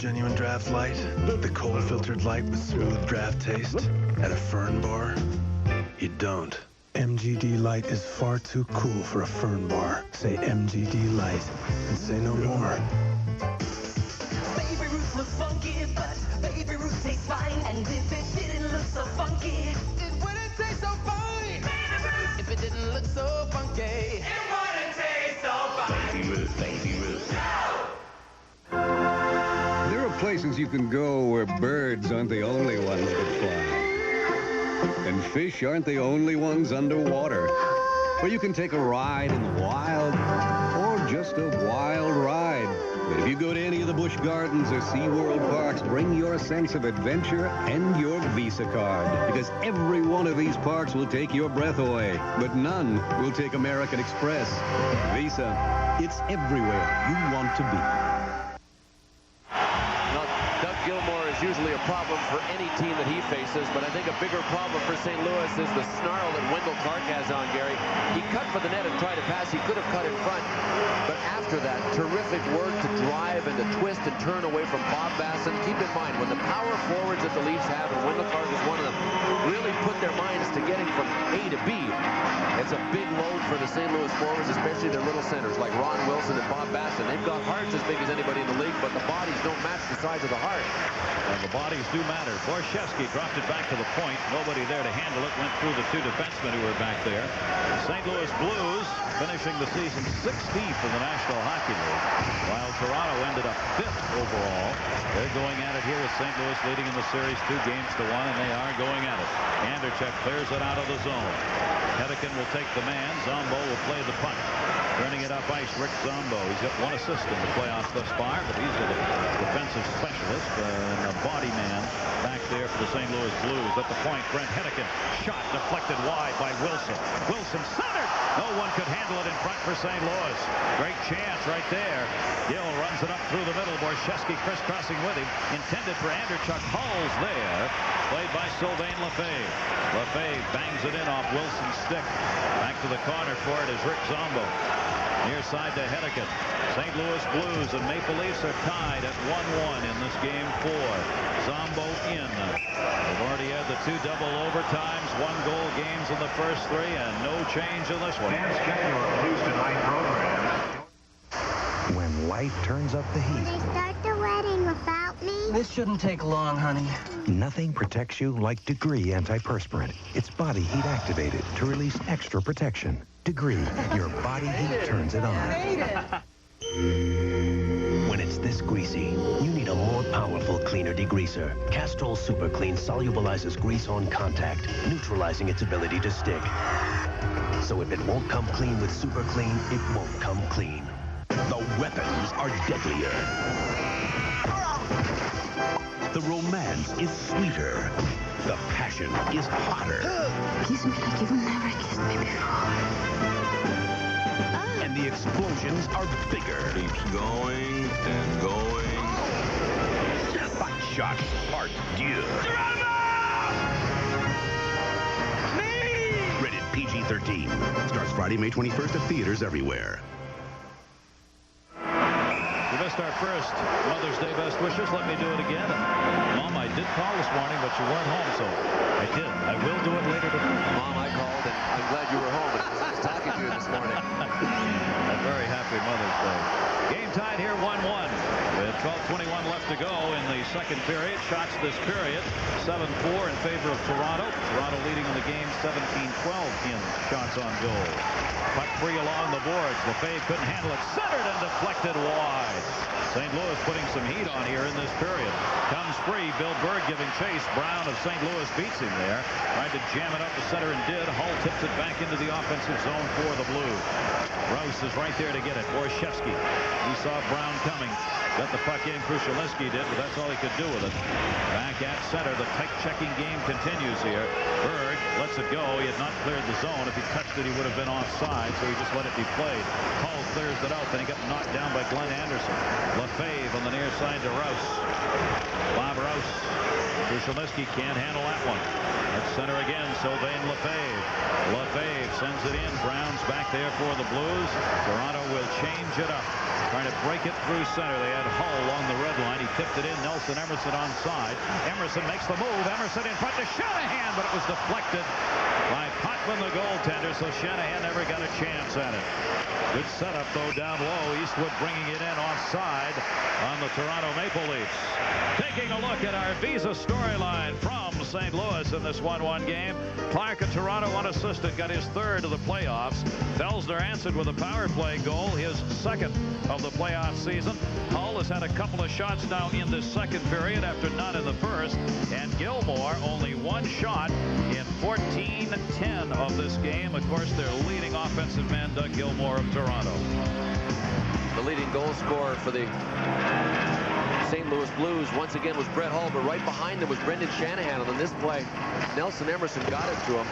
genuine draft light? The cold filtered light with smooth draft taste? At a Fern bar? You don't. MGD Light is far too cool for a Fern bar. Say MGD Light and say no more. Baby Ruth looks funky, but Baby Ruth tastes fine. And if it didn't look so funky, it wouldn't taste so fine. Baby Ruth, if it didn't look so funky, it wouldn't taste so fine. Baby Ruth, Baby Ruth. There are places you can go where birds aren't the only ones that fly. And fish aren't the only ones underwater. Where you can take a ride in the wild, or just a wild ride. But if you go to any of the Busch Gardens or SeaWorld parks, bring your sense of adventure and your Visa card. Because every one of these parks will take your breath away, but none will take American Express. Visa, it's everywhere you want to be. Doug Gilmour is usually a problem for any team that he faces, but I think a bigger problem for St. Louis is the snarl that Wendell Clark has on, Gary. He cut for the net and tried to pass. He could have cut in front, but after that, terrific work to drive and to twist and turn away from Bob Basson. Keep in mind, when the power forwards that the Leafs have, and Wendell Clark is one of them, really put their minds to getting from A to B, it's a big load for the St. Louis forwards, especially their little centers like Ron Wilson and Bob Basson. They've got hearts as big as anybody in the league, but the bodies don't match the size of the heart. And the bodies do matter. Borshevsky dropped it back to the point. Nobody there to handle it. Went through the two defensemen who were back there. The St. Louis Blues finishing the season 16th in the National Hockey League, while Toronto ended up 5th overall. They're going at it here with St. Louis leading in the series 2-1, and they are going at it. Anderchuk clears it out of the zone. Hedican will take the man. Zombo will play the punt. Turning it up ice, Rick Zombo. He's got one assist in the playoffs thus far, but he's a defensive specialist and a body man back there for the St. Louis Blues. At the point, Brent Hedican. Shot deflected wide by Wilson. Wilson centered. No one could handle it in front for St. Louis. Great chance right there. Gill runs it up through the middle. Borshevsky crisscrossing with him. Intended for Anderchuk. Hulls there. Played by Sylvain Lefebvre. Lefebvre bangs it in off Wilson's stick. Back to the corner for it is Rick Zombo. Near side to Hedican. St. Louis Blues and Maple Leafs are tied at 1-1 in this game 4. Zombo in. They've already had the 2 double overtimes, 1-goal games in the first 3, and no change in this one. When light turns up the heat. They start the wedding without me? This shouldn't take long, honey. Nothing protects you like Degree antiperspirant. It's body heat activated to release extra protection. Degree, your body heat turns it on. When it's this greasy, you need a more powerful cleaner degreaser. Castrol Super Clean solubilizes grease on contact, neutralizing its ability to stick. So if it won't come clean with Super Clean, it won't come clean. The weapons are deadlier. The romance is sweeter. The passion is hotter. Kiss me like you've never kissed me before. And the explosions are bigger. Keeps going and going. Hot Shot Part 2. Rated PG-13. Starts Friday, May 21st at theaters everywhere. We missed our first Mother's Day best wishes. Let me do it again. Mom, I did call this morning, but you weren't home, so I did. I will do it later tonight. Mom, I called, and I'm glad you were home. I was talking to you this morning. A very happy Mother's Day. Game tied here 1-1 with 12:21 left to go in the second period. Shots this period 7-4 in favor of Toronto. Toronto leading in the game 17-12 in shots on goal. Puck free along the boards. Lefebvre couldn't handle it. Centered and deflected wide. St. Louis putting some heat on here in this period. Comes free. Bill Berg giving chase. Brown of St. Louis beats him there. Tried to jam it up the center and did. Hull tips it back into the offensive zone for the Blues. Rouse is right there to get it. Borshevsky. He saw Brown coming. Got the puck in. Krushelnyski did, but that's all he could do with it. Back at center. The tight checking game continues here. Berg lets it go. He had not cleared the zone. If he touched it, he would have been offside, so he just let it be played. Hull clears it out. Then he got knocked down by Glenn Anderson. Lefebvre on the near side to Rouse. Bob Rouse. Krushelnyski can't handle that one. At center again, Sylvain Lefebvre. Lefebvre sends it in. Brown's back there for the Blues. Toronto will change it up. trying to break it through center. They had Hull along the red line. He tipped it in. Nelson Emerson onside. Emerson makes the move. Emerson in front to Shanahan, but it was deflected by Potvin, the goaltender, so Shanahan never got a chance at it. Good setup, though, down low. Eastwood bringing it in offside on the Toronto Maple Leafs. Taking a look at our Visa storyline from St. Louis in this 1-1 game. Clark, a Toronto unassisted, got his third of the playoffs. Felsner answered with a power play goal, his second of the playoff season. Hull has had a couple of shots now in this second period after none in the first. And Gilmore only one shot in 14-10 of this game. Of course, their leading offensive man, Doug Gilmore of Toronto. The leading goal scorer for the St. Louis Blues once again was Brett Hull, but right behind him was Brendan Shanahan. And on this play, Nelson Emerson got it to him.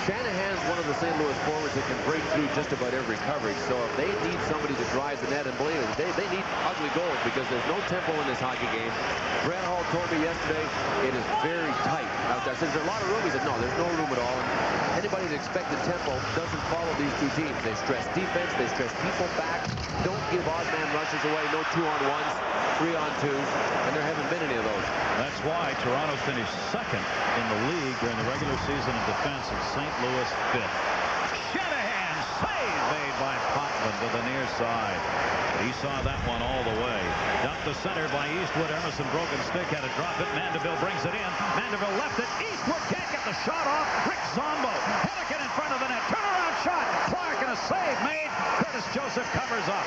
Shanahan's one of the St. Louis forwards that can break through just about every coverage. So if they need somebody to drive the net, and believe it, they need ugly goals because there's no tempo in this hockey game. Brett Hull told me yesterday it is very tight out there. I said, is there a lot of room? He said, no, there's no room at all. And anybody that expected tempo doesn't follow these two teams. They stress defense. They stress people back. Don't give odd man rushes away. No 2-on-1s, 3-on-2s, and there haven't been any of those. That's why Toronto finished second in the league during the regular season in defense, and St. Louis fifth. Shanahan, save made by Potvin to the near side. He saw that one all the way. Dumped the center by Eastwood. Emerson broken stick, had to drop it. Mandeville brings it in. Mandeville left it. Eastwood can't get the shot off. Rick Zombo. Hennigan in front of the net. Turnaround shot. Clark and a save made. Curtis Joseph covers up.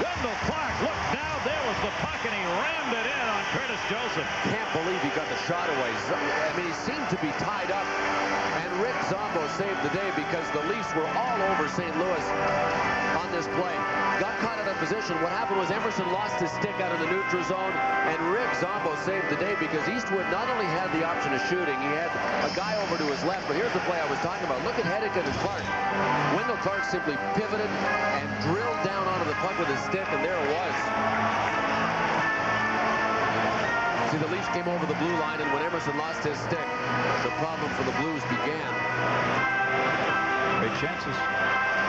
Wendell Clark looked down. There was the puck, and he rammed it in on Curtis Joseph. Can't believe he got the shot away. I mean, he seemed to be tied up. And Rick Zombo saved the day because the Leafs were all over St. Louis on this play. Got caught out of position. What happened was Emerson lost his stick out of the neutral zone, and Rick Zombo saved the day because Eastwood not only had the option of shooting, he had a guy over to his left, but here's the play I was talking about. Look at Hennigan and Clark. Wendell Clark simply pivoted and drilled down onto the puck with his stick, and there it was. See, the Leafs came over the blue line, and when Emerson lost his stick, the problem for the Blues began. Great chances.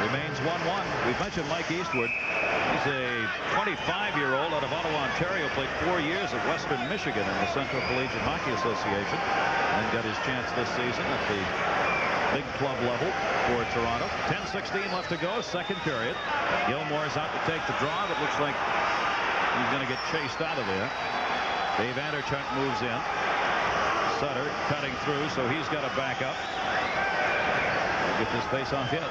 Remains 1-1. We've mentioned Mike Eastwood. He's a 25-year-old out of Ottawa, Ontario. Played 4 years at Western Michigan in the Central Collegiate Hockey Association and got his chance this season at the big club level for Toronto. 10:16 left to go, second period. Gilmore's out to take the draw, but looks like he's going to get chased out of there. Dave Anderchuk moves in. Sutter cutting through, so he's got to back up. Get this face-off hit.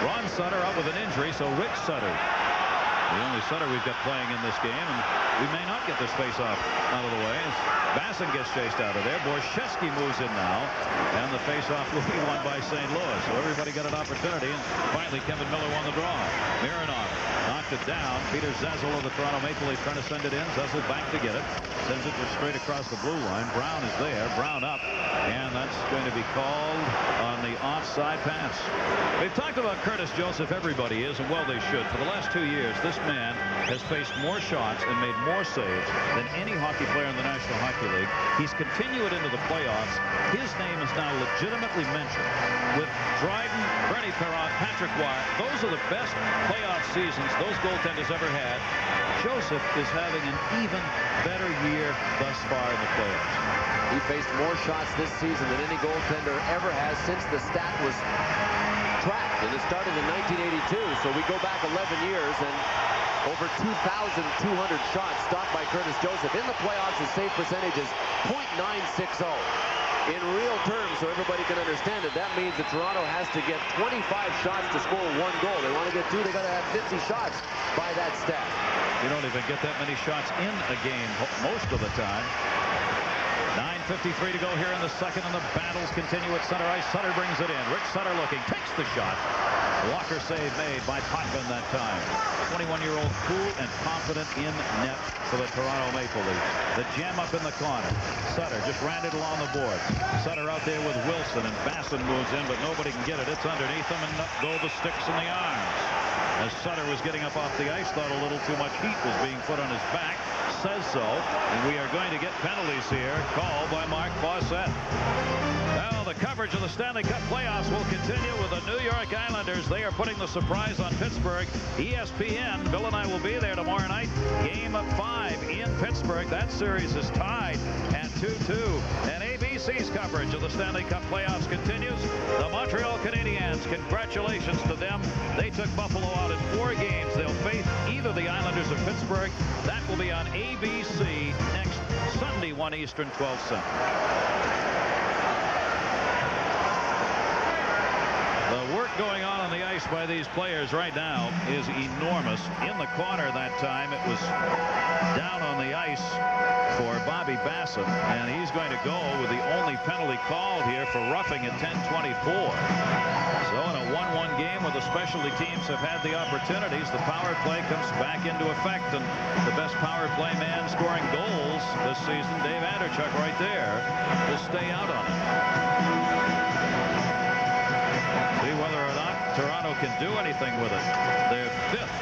Ron Sutter out with an injury, so Rick Sutter, the only Sutter we've got playing in this game, and we may not get this face-off out of the way. Basson gets chased out of there. Borschewski moves in now, and the face-off will be won by St. Louis. So everybody got an opportunity, and finally Kevin Miller won the draw. Mironov knocked it down. Peter Zezel of the Toronto Maple Leafs trying to send it in. Zezel back to get it. Sends it just straight across the blue line. Brown is there. Brown up. And that's going to be called on the offside pass. We've talked about Curtis Joseph. Everybody is, and well they should. For the last 2 years, this man has faced more shots and made more saves than any hockey player in the National Hockey League. He's continued into the playoffs. His name is now legitimately mentioned with Dryden, Bernie Perron, Patrick Roy. Those are the best playoff seasons those goaltenders ever had. Joseph is having an even better year thus far in the playoffs. He faced more shots this season than any goaltender ever has since the stat was tracked, and it started in 1982. So we go back 11 years, and over 2,200 shots stopped by Curtis Joseph. In the playoffs, his save percentage is .960. In real terms, so everybody can understand it, that means that Toronto has to get 25 shots to score 1 goal. They want to get 2, they got to have 50 shots by that stat. You don't even get that many shots in a game most of the time. 9:53 to go here in the second, and the battles continue at center ice. Sutter brings it in. Rick Sutter looking, takes the shot. Walker save made by Potvin that time. 21-year-old cool and confident in net for the Toronto Maple Leafs. The jam up in the corner. Sutter just ran it along the board. Sutter out there with Wilson, and Basson moves in, but nobody can get it. It's underneath him, and up go the sticks in the arms. As Sutter was getting up off the ice, thought a little too much heat was being put on his back. Says so, and we are going to get penalties here called by Mark Fawcett. Well, the coverage of the Stanley Cup playoffs will continue with the New York Islanders. They are putting the surprise on Pittsburgh. ESPN, Bill and I will be there tomorrow night. Game 5 in Pittsburgh. That series is tied at 2-2. And ABC's coverage of the Stanley Cup playoffs continues. The Montreal Canadiens, congratulations to them. They took Buffalo out in 4 games. They'll face either the Islanders or Pittsburgh. That will be on ABC next Sunday, 1 Eastern, 12 Central. The work going on the ice by these players right now is enormous. In the corner that time, it was down on the ice for Bobby Bassett, and he's going to go with the only penalty called here for roughing at 10:24. So in a 1-1 game where the specialty teams have had the opportunities, the power play comes back into effect, and the best power play man scoring goals this season, Dave Anderchuk right there, will stay out on it. See whether or not Toronto can do anything with it. Their 5th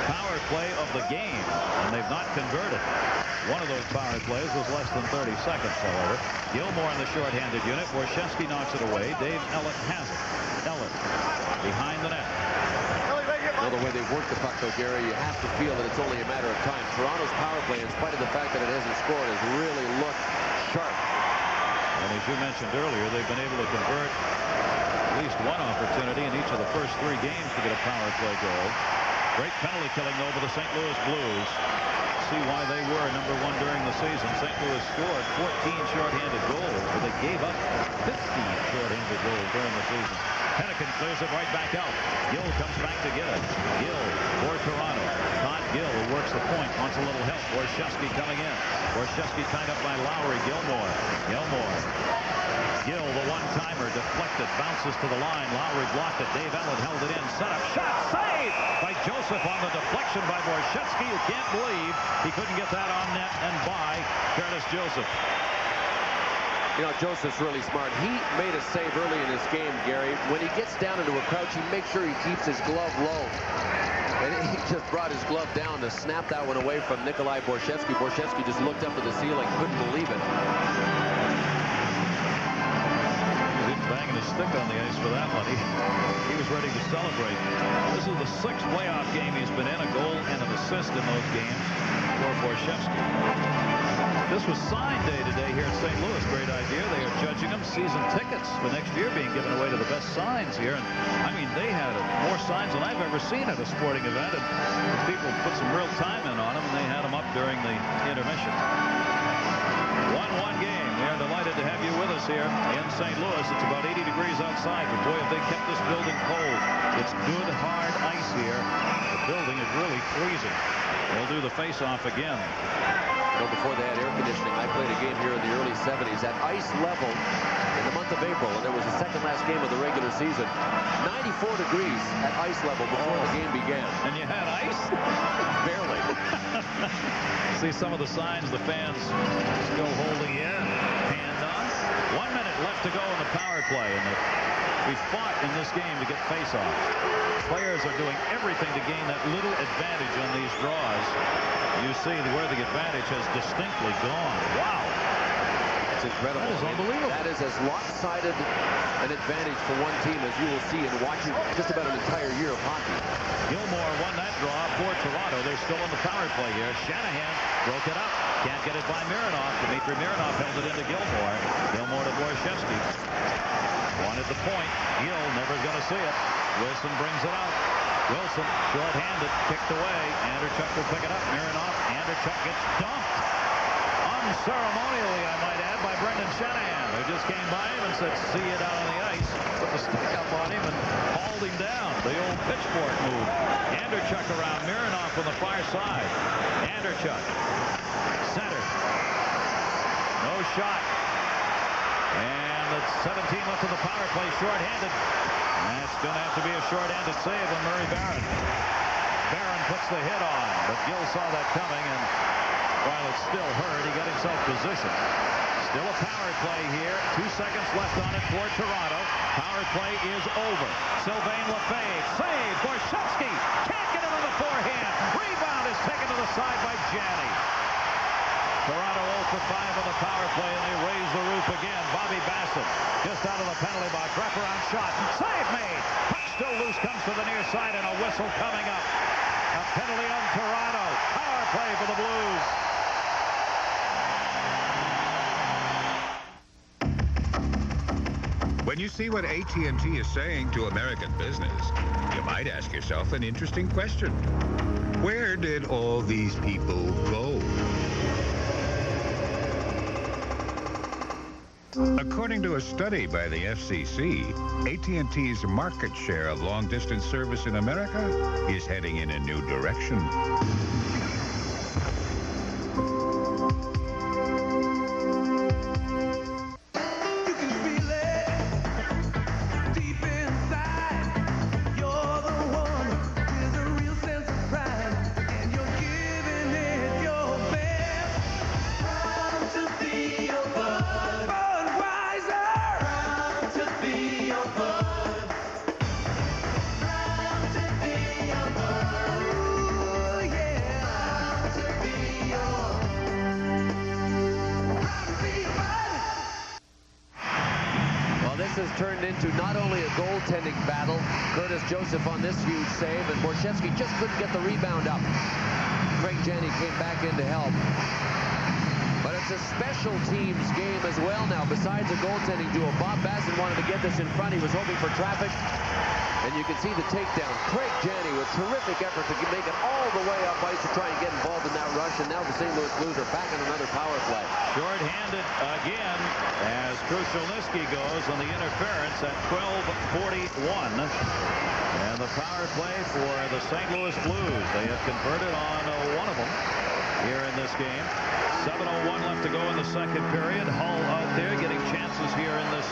power play of the game, and they've not converted. One of those power plays was less than 30 seconds, however. Gilmore in the shorthanded unit. Borshevsky knocks it away. Dave Ellett has it. Ellett behind the net. Well, the way they've worked the puck, though, Gary, you have to feel that it's only a matter of time. Toronto's power play, in spite of the fact that it hasn't scored, has really looked sharp. And as you mentioned earlier, they've been able to convert at least one opportunity in each of the first 3 games to get a power play goal. Great penalty killing over the St. Louis Blues. See why they were number 1 during the season. St. Louis scored 14 shorthanded goals, but they gave up 15 shorthanded goals during the season. Hennigan clears it right back out. Gill comes back to get it. Gill for Toronto. Todd Gill, who works the point, wants a little help. Borshevsky coming in. Borshevsky tied up by Lowry. Gilmore. Gill, the one-timer, deflected, bounces to the line. Lowry blocked it. Dave Ellett held it in. Set up, shot, save by Joseph on the deflection by Borshevsky. You can't believe he couldn't get that on net and by Curtis Joseph. You know, Joseph's really smart. He made a save early in this game, Gary. When he gets down into a crouch, he makes sure he keeps his glove low. And he just brought his glove down to snap that one away from Nikolai Borshevsky. Borshevsky just looked up to the ceiling, couldn't believe it. Banging his stick on the ice for that one. He was ready to celebrate. This is the 6th playoff game he's been in, a goal and an assist in those games for Borshevsky. This was sign day today here in St. Louis. Great idea. They are judging them season tickets for next year being given away to the best signs here. And I mean, they had more signs than I've ever seen at a sporting event. And people put some real time in on them, and they had them up during the intermission. 1-1 game. We are delighted to have you with us here in St. Louis. It's about 80 degrees outside, but boy, have they kept this building cold. It's good, hard ice here. The building is really freezing. They'll do the face-off again. You know, before they had air conditioning, I played a game here in the early 70s at ice level in the month of April, and it was the second last game of the regular season. 94 degrees at ice level before the game began. And you had ice? Barely. See some of the signs the fans still holding in. Hand on. 1 minute left to go in the power play, and we fought in this game to get face-off. Players are doing everything to gain that little advantage on these draws. You see where the advantage has distinctly gone. Wow. It's incredible. That is unbelievable. That is as lopsided an advantage for one team as you will see in watching just about an entire year of hockey. Gilmore won that draw for Toronto. They're still in the power play here. Shanahan broke it up. Can't get it by Mironov. Dmitry Mironov held it into Gilmore. Gilmore to Borshevsky. Wanted the point. Gill never going to see it. Wilson brings it out. Wilson, short-handed, kicked away. Anderchuk will pick it up. Mironov. Anderchuk gets dumped. Unceremonially, I might add, by Brendan Shanahan, who just came by him and said, see you down on the ice. Put the stick up on him and hauled him down. The old pitchfork move. Anderchuk around. Mironov on the far side. Anderchuk. Center. No shot. And it's 17 left in the power play. Short-handed. That's going to have to be a short-handed save on Murray Barron. Barron puts the hit on, but Gill saw that coming, and while it still hurt, he got himself positioned. Still a power play here. 2 seconds left on it for Toronto. Power play is over. Sylvain Lefebvre. Save. Borshevsky can't get it on the forehand. Rebound is taken to the side by Janney. Toronto 0 for 5 on the power play, and they raise the roof again. Bobby Bassett just out of the penalty box. Wraparound shot. Save made. Puck still loose. Comes to the near side, and a whistle coming up. A penalty on Toronto. Power play for the Blues. When you see what AT&T is saying to American business, you might ask yourself an interesting question. Where did all these people go? According to a study by the FCC, AT&T's market share of long-distance service in America is heading in a new direction. This has turned into not only a goaltending battle. Curtis Joseph on this huge save, and Borchevsky just couldn't get the rebound up. Craig Janney came back in to help. But it's a special teams game as well now. Besides a goaltending duo, Bob Bassett wanted to get this in front. He was hoping for traffic. And you can see the takedown. Craig Janney with terrific effort to make it all the way up ice to try and get involved in that rush. And now the St. Louis Blues are back on another power play. Short-handed again as Krushelnyski goes on the interference at 12:41. And the power play for the St. Louis Blues. They have converted on one of them here in this game. 7:01 left to go in the second period. Hull out there getting chances here in this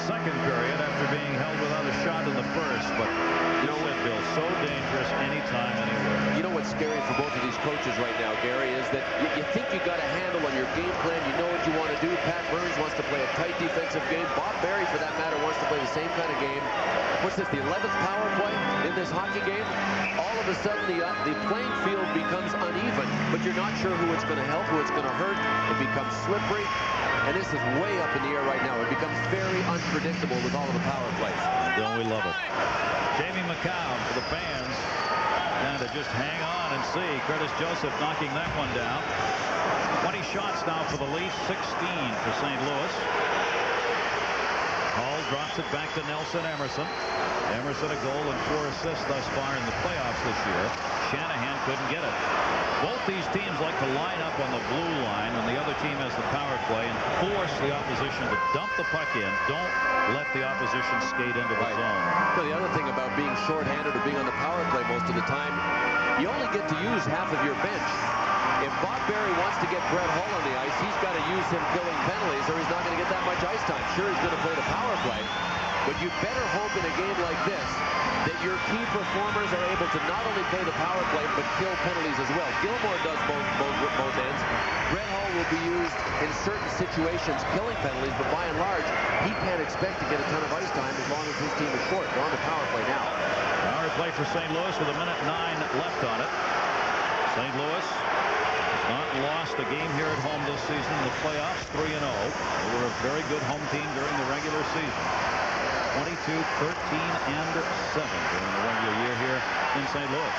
second period after being held without a shot in the first. But you know what, Bill, so dangerous anytime, anywhere. You know what's scary for both of these coaches right now, Gary, is that you think you got a handle on your game plan. You know what you want to do. Pat Burns wants to play a tight defensive game. Bob Barry, for that matter, wants to play the same kind of game. What's this, the 11th power play in this hockey game? All of a sudden, the playing field becomes uneven, but you're not sure who it's going to help, who it's going to hurt. It becomes slippery, and this is way up in the air right now. It becomes very unpredictable with all of the power plays. Don't we love it? Jamie McCown for the fans. And to just hang on and see. Curtis Joseph knocking that one down. 20 shots now for the Leafs, 16 for St. Louis. Hall drops it back to Nelson Emerson. Emerson a goal and 4 assists thus far in the playoffs this year. Shanahan couldn't get it. Both these teams like to line up on the blue line when the other team has the power play and force the opposition to dump the puck in. Don't let the opposition skate into the zone. Well, the other thing about being shorthanded or being on the power play most of the time, you only get to use half of your bench. If Bob Barry wants to get Brett Hull on the ice, he's got to use him killing penalties or he's not going to get that much ice time. Sure, he's going to play the power play, but you better hope in a game like this that your key performers are able to not only play the power play, but kill penalties as well. Gilmore does both ends. Brett Hull will be used in certain situations killing penalties, but by and large, he can't expect to get a ton of ice time as long as his team is short. They're on the power play now. Power play for St. Louis with 1:09 left on it. St. Louis not lost a game here at home this season in the playoffs, 3-0. They were a very good home team during the regular season. 22, 13, and 7 during the regular year here in St. Louis.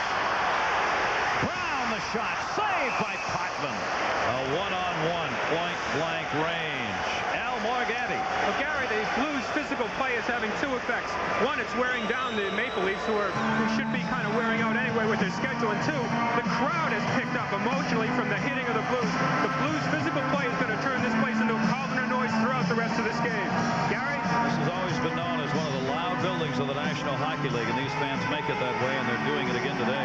Brown the shot, saved by Potvin. A one-on-one point-blank range. Al Morganti. Well, Gary, the Blues' physical play is having two effects. One, it's wearing down the Maple Leafs, who should be kind of wearing out anyway with their schedule. And two, the crowd has picked up emotionally from the hitting of the Blues. The Blues' physical play is going to turn this place into a cauldron of noise throughout the rest of this game. Gary? This has always been known as one of the loud buildings of the National Hockey League, and these fans make it that way, and they're doing it again today.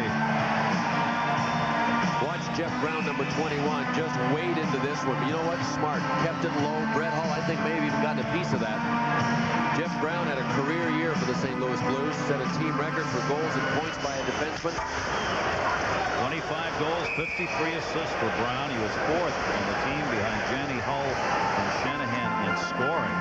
Watch Jeff Brown, number 21, just wade into this one. But you know what? Smart. Kept it low. Brett Hull, I think, maybe even gotten a piece of that. Jeff Brown had a career year for the St. Louis Blues. Set a team record for goals and points by a defenseman. 25 goals, 53 assists for Brown. He was 4th on the team behind Janney, Hull, and Shanahan in scoring.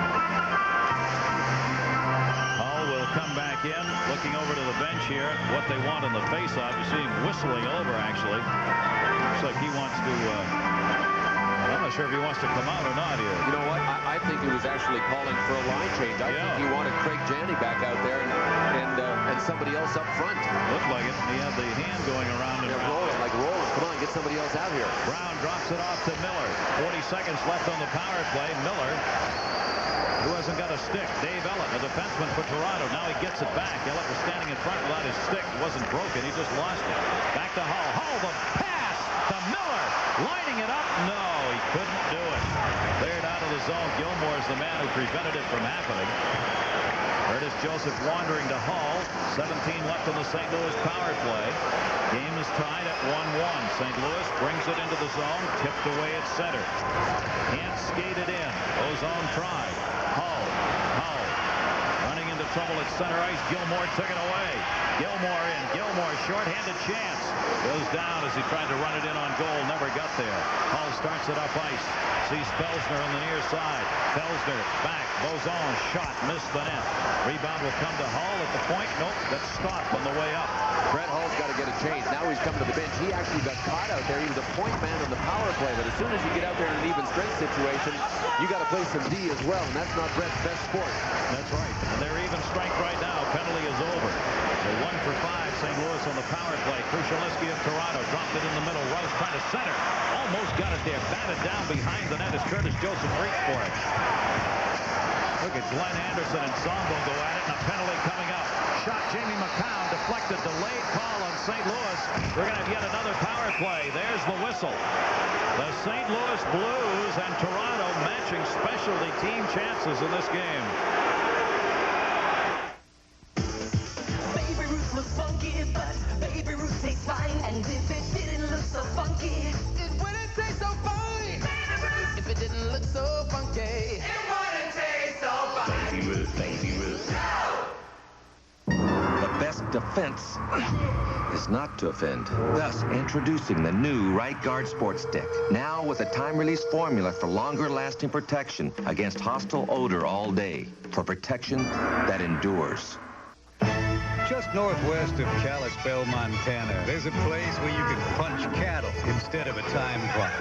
Hull will come back in, looking over to the bench here. What they want in the face-off. You see him whistling over, actually. Looks like he wants to sure if he wants to come out or not here. You know what? I think he was actually calling for a line change. I think he wanted Craig Janney back out there and somebody else up front. Looked like it. He had the hand going around him. Yeah, rolling. Come on, get somebody else out here. Brown drops it off to Miller. 40 seconds left on the power play. Miller, who hasn't got a stick. Dave Ellett, a defenseman for Toronto. Now he gets it back. Ellett was standing in front without his stick. It wasn't broken. He just lost it. Back to Hull. Hull, the pass to Miller. Lining it up. No, he couldn't do it. Cleared out of the zone. Gilmore is the man who prevented it from happening. Curtis Joseph wandering to Hull. 17 left on the St. Louis power play. Game is tied at 1-1. St. Louis brings it into the zone. Tipped away at center. Can't skate it in. Ozone tried. Hull. Running into trouble at center ice. Gilmore took it away. Gilmore in. Gilmore short-handed chance. Goes down as he tried to run it in on goal. Never got there. Hull starts it up ice. Sees Felsner on the near side. Felsner back. Bozon shot. Missed the net. Rebound will come to Hull at the point. Nope. That's stopped on the way up. Brett Hull's got to get a change. Now he's come to the bench. He actually got caught out there. He was a point man on the power play. But as soon as you get out there in an even strength situation, you got to play some D as well. And that's not Brett's best sport. That's right. And they're even strength right now. Penalty is over. So 1 for 5. St. Louis on the power play. Krushelnyski of Toronto dropped it in the middle. Rice trying to center. Almost got it there. Batted down behind the net as Curtis Joseph reached for it. Look at Glenn Anderson and Zombo go at it, and a penalty coming up. Shot Jamie McCown, deflected, delayed call on St. Louis. We're going to have yet another power play. There's the whistle. The St. Louis Blues and Toronto matching specialty team chances in this game. Baby Ruth looks funky, but Baby Ruth tastes fine. And if it didn't look so funky, it wouldn't taste so fine. If it didn't look so funky, it wouldn't taste so fine. Baby Ruth, Baby Ruth. The best defense is not to offend. Thus, introducing the new Right Guard Sports Stick. Now with a time-release formula for longer-lasting protection against hostile odor all day. For protection that endures. Just northwest of Kalispell, Montana, there's a place where you can punch cattle instead of a time clock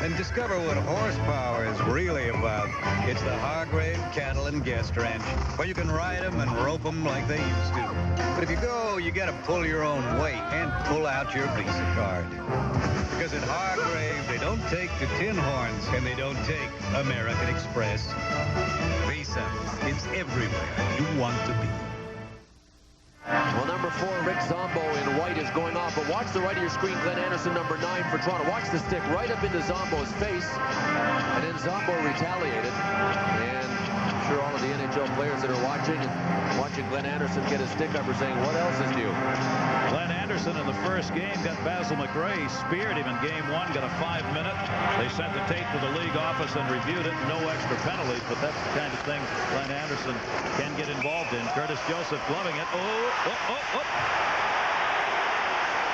and discover what horsepower is really about. It's the Hargrave Cattle and Guest Ranch, where you can ride them and rope them like they used to. But if you go, you gotta pull your own weight and pull out your Visa card. Because at Hargrave, they don't take the tin horns and they don't take American Express. Visa, it's everywhere you want to be. Well, number 4, Rick Zombo in white is going off, but watch the right of your screen, Glenn Anderson, number 9 for Toronto. Watch the stick right up into Zombo's face, and then Zombo retaliated. And I'm sure all of the NHL players that are watching Glenn Anderson get his stick up are saying, what else is new? Glenn Anderson in the first game got Basil McRae, speared him in game 1, got a 5-minute. They sent the tape to the league office and reviewed it. No extra penalties, but that's the kind of thing Glenn Anderson can get involved in. Curtis Joseph gloving it.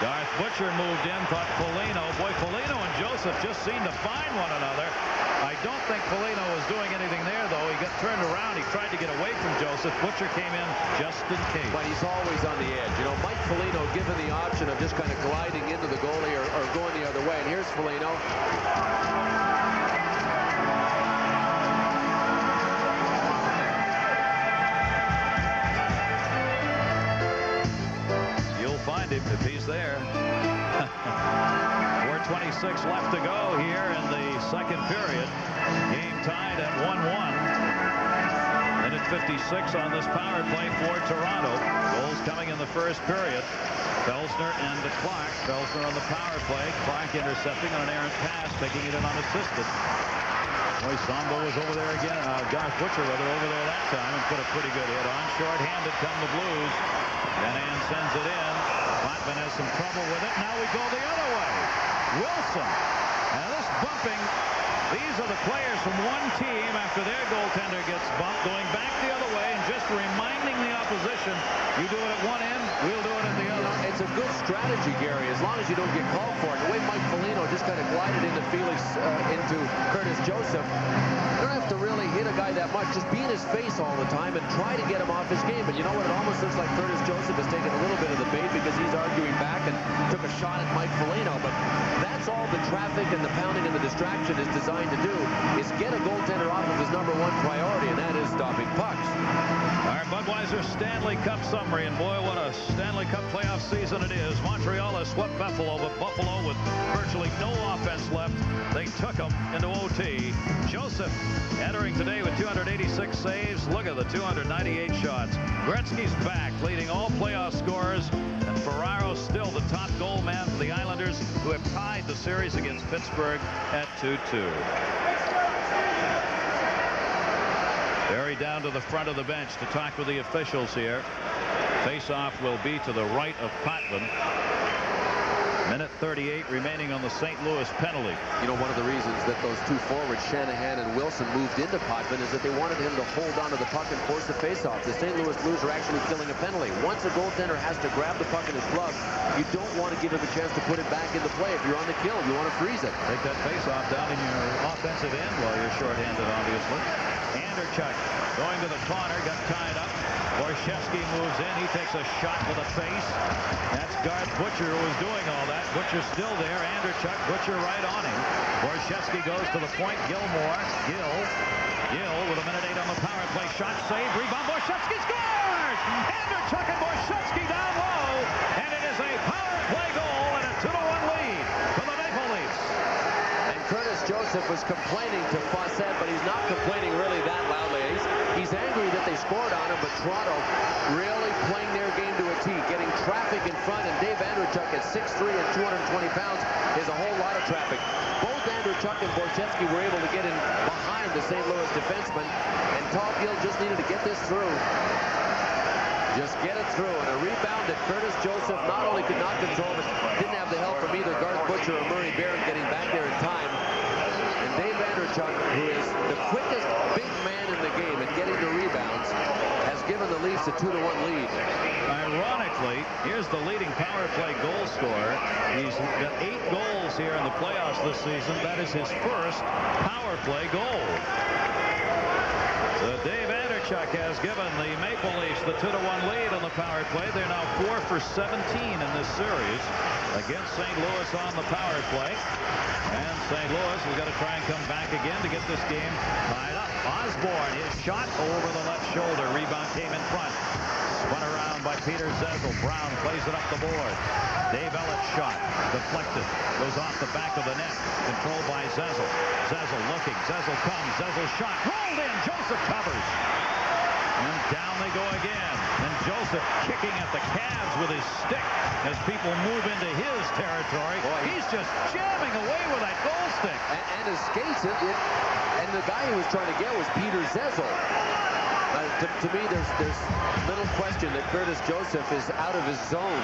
Garth Butcher moved in, caught Foligno. Boy, Foligno and Joseph just seemed to find one another. I don't think Foligno was doing anything there, though. He got turned around. He tried to get away from Joseph. Butcher came in just in case. But he's always on the edge. You know, Mike Foligno given the option of just kind of gliding into the goalie or going the other way. And here's Foligno. Find him if he's there. 4:26 left to go here in the second period. Game tied at 1-1. Minute 56 on this power play for Toronto. Goals coming in the first period. Felsner and the Clark. Felsner on the power play. Clark intercepting on an errant pass, taking it in unassisted. Boy, Zombo was over there again. Garth Butcher over there that time and put a pretty good hit on. Short-handed come the Blues. Van sends it in. Potvin has some trouble with it. Now we go the other way. Wilson. And this bumping, these are the players from one team after their goaltender gets bumped, going back the other way and just reminding the opposition, you do it at one end, we'll do it at the other. It's a good strategy, Gary, as long as you don't get called for it. The way Mike Foligno just kind of glided into Felix, into Curtis Joseph, you don't have to really hit a guy that much. Just be in his face all the time and try to get him off his game. But you know what? It almost looks like Curtis Joseph has taken a little bit of the bait because he's arguing back and took a shot at Mike Foligno. But that's all the traffic and the pounding and the distraction is designed to do is get a goaltender off of his #1 priority, and that is stopping pucks. Our Budweiser Stanley Cup summary, and boy, what a Stanley Cup playoff season it is. Montreal has swept Buffalo, but Buffalo with virtually no offense left. They took them into OT. Joseph entering today with 286 saves. Look at the 298 shots. Gretzky's back, leading all playoff scorers, and Ferraro still the top goal man for the Islanders, who have tied the series against Pittsburgh at 2-2. Barry down to the front of the bench to talk with the officials here. Face-off will be to the right of Potvin. Minute 38 remaining on the St. Louis penalty. You know, one of the reasons that those two forwards, Shanahan and Wilson, moved into Potvin is that they wanted him to hold onto the puck and force the face-off. The St. Louis Blues are actually killing a penalty. Once a goaltender has to grab the puck in his glove, you don't want to give him a chance to put it back into play. If you're on the kill, you want to freeze it. Take that face-off down in your offensive end while you're shorthanded, obviously. Anderchuk going to the corner, got tied up. Borshevsky moves in. He takes a shot with a face. That's Garth Butcher who was doing all that. Butcher's still there. Anderchuk, Butcher right on him. Borshevsky goes to the point. Gilmore. Gill with a minute 8 on the power play. Shot save. Rebound. Borshevsky scores! Anderchuk and Borshevsky down low. And it is a power play goal and a 2-1 lead for the Maple Leafs. And Curtis Joseph was complaining to Fawcett, but he's not complaining really that loudly. He's angry that they scored on him, but Toronto really playing their game to a T, getting traffic in front, and Dave Andreychuk at 6'3" and 220 pounds is a whole lot of traffic. Both Andreychuk and Borshevsky were able to get in behind the St. Louis defenseman, and Todd Gill just needed to get this through. Just get it through, and a rebound that Curtis Joseph not only could not control, but didn't have the help from either Garth Butcher or Murray Barron getting back there in time. And Dave Andreychuk, who is the quickest big man in the game at getting the rebounds, has given the Leafs a 2-1 lead. Ironically, here's the leading power play goal scorer. He's got 8 goals here in the playoffs this season. That is his first power play goal. So Dave Andreychuk has given the Maple Leafs the 2-1 lead on the power play. They're now 4 for 17 in this series against St. Louis on the power play. And St. Louis has got to try and come back again to get this game tied up. Osborne, his shot over the left shoulder. Rebound came in front. Spun around by Peter Zezel. Brown plays it up the board. Dave Elliott shot. Deflected. Goes off the back of the net. Controlled by Zezel. Zezel looking. Zezel comes. Zezel shot. Rolled in. Joseph covers. And down they go again. And Joseph kicking at the calves with his stick as people move into his territory. Boy, he's just jamming away with that goal stick. And his skates, and the guy he was trying to get was Peter Zezel. To me, there's little question that Curtis Joseph is out of his zone,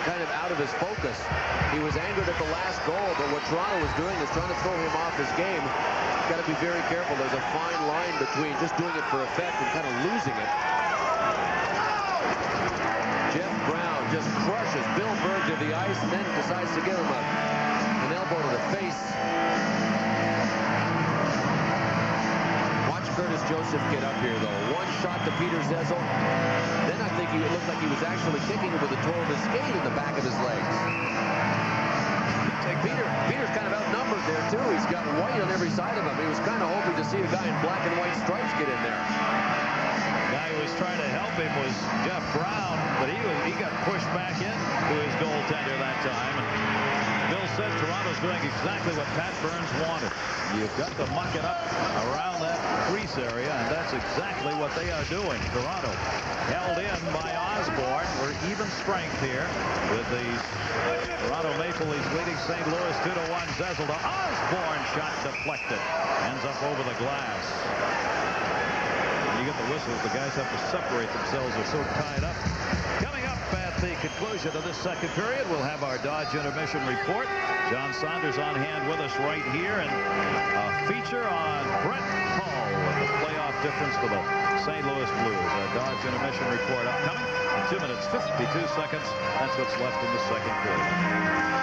kind of out of his focus. He was angered at the last goal, but what Toronto was doing is trying to throw him off his game. Got to be very careful. There's a fine line between just doing it for effect and kind of losing it. Jeff Brown just crushes Bill Berg to the ice and then decides to give him an elbow to the face. Watch Curtis Joseph get up here, though. One shot to Peter Zezel. Then I think it looked like he was actually kicking him with the toe of his skate in the back of his legs. Peter's kind of outnumbered there, too. He's got white on every side of him. He was kind of hoping to see a guy in black and white stripes get in there. The guy who was trying to help him was Jeff Brown, but he got pushed back in to his goaltender that time. And Bill said Toronto's doing exactly what Pat Burns wanted. You've got to muck it up around that crease area, and that's exactly what they are doing. Toronto held in by Osborne. We're even strength here with the Toronto Maple Leafs leading St. Louis 2-1. Zezel to Osborne. Shot deflected. Ends up over the glass. When you get the whistles, the guys have to separate themselves. They're so tied up. Coming up at the conclusion of this second period, we'll have our Dodge intermission report. John Saunders on hand with us right here, and a feature on Brett Hull with the playoff difference for the St. Louis Blues. Our Dodge intermission report upcoming in 2 minutes, 52 seconds. That's what's left in the second period.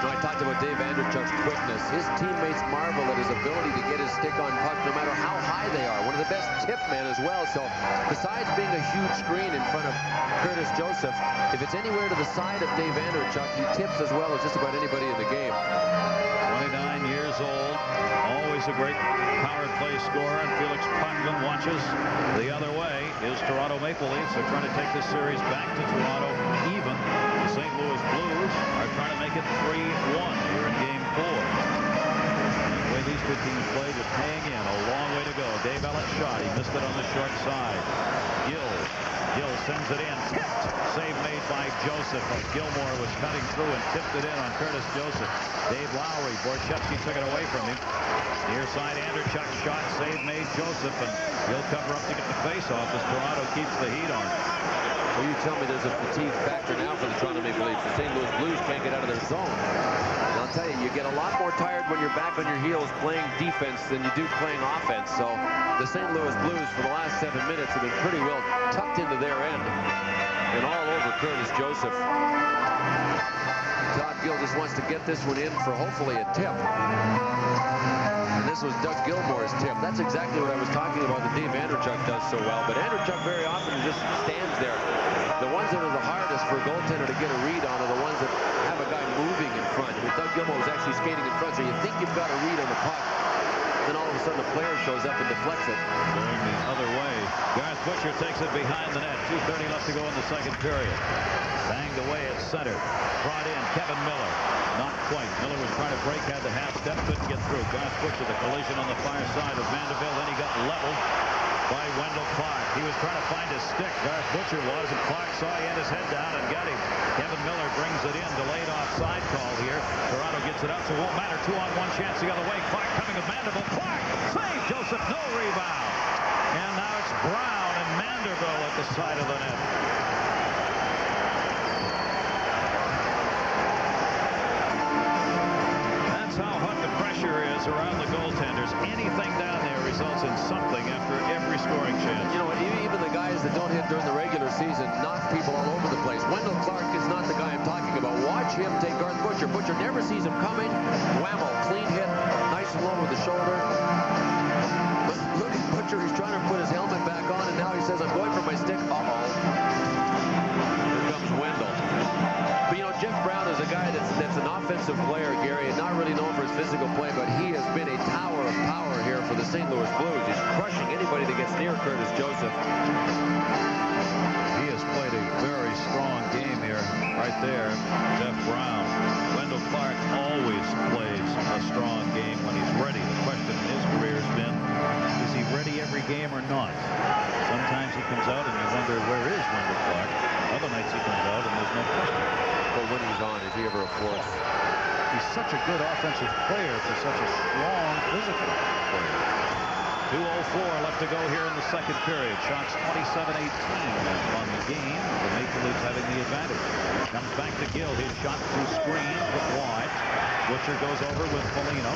So I talked about Dave Andreychuk's quickness. His teammates marvel at his ability to get his stick on puck no matter how high they are. One of the best tip men as well. So besides being a huge screen in front of Curtis Joseph, if it's anywhere to the side of Dave Andreychuk, he tips as well as just about anybody in the game. 29 years old, always is a great power play scorer, and Felix Potvin watches the other way. Is Toronto Maple Leafs are trying to take this series back to Toronto even. The St. Louis Blues are trying to make it 3-1 here in Game 4. The way these two teams played was hang in. A long way to go. Dave Ellett shot. He missed it on the short side. Gill sends it in. Tipped. Save made by Joseph. Gilmore was cutting through and tipped it in on Curtis Joseph. Dave Lowry. Borchevsky took it away from him. Near side, Andrechuk shot. Save made Joseph, and he'll cover up to get the face-off as Toronto keeps the heat on. Well, you tell me there's a fatigue factor now for the Toronto Maple Leafs. The St. Louis Blues can't get out of their zone. And I'll tell you, you get a lot more tired when you're back on your heels playing defense than you do playing offense. So the St. Louis Blues for the last 7 minutes have been pretty well tucked into their end and all over Curtis Joseph. Todd Gill just wants to get this one in for hopefully a tip. And this was Doug Gilmore's tip. That's exactly what I was talking about that Dave Andrechuk does so well. But Andrechuk very often just stands there. The ones that are the hardest for a goaltender to get a read on are the ones that have a guy moving in front. I mean, Doug Gilmore was actually skating in front, so you think you've got a read on the puck. Then all of a sudden a player shows up and deflects it. Going the other way. Garth Butcher takes it behind the net. 2:30 left to go in the second period. Banged away at center. Brought in Kevin Miller. Not quite. Miller was trying to break, had the half step, couldn't get through. Garth Butcher, the collision on the far side of Mandeville. Then he got leveled by Wendell Clark. He was trying to find his stick. Garth Butcher was, and Clark saw he had his head down and got him. Kevin Miller brings it in. Delayed offside call here. Toronto gets it out, so it won't matter. 2-on-1 chance the other way. Clark coming with Mandeville. Clark save Joseph. No rebound. And now it's Brown and Mandeville at the side of the net. That's how hot the pressure is around the goaltenders. Anything down there results in something after every scoring chance. You know, even the guys that don't hit during the regular season knock people all over the place. Wendell Clark is not the guy I'm talking about. Watch him take Garth Butcher. Butcher never sees him coming. Whammo, clean hit, nice and low with the shoulder. Look at Butcher. He's trying to put his helmet back on, and now he says, I'm going for my stick. Uh-oh. Here comes Wendell. But, you know, Jeff Brown is a guy that's an offensive player, Gary, and not really known for his physical play, but he has been a tower of power here for the St. Louis Blues. He's crushing anybody that gets near Curtis Joseph. He has played a very strong game here, right there, Jeff Brown. Wendell Clark always plays a strong game when he's ready. The question in his career has been, is he ready every game or not? Sometimes he comes out and you wonder, where is Wendell Clark? Other nights he comes out and there's no question. But when he's on, is he ever a force? He's such a good offensive player for such a strong physical player. 2:04 left to go here in the second period. Shots 27-18 on the game. The Maple Leafs having the advantage. Comes back to Gill. His shot through screen, put wide. Butcher goes over with Foligno.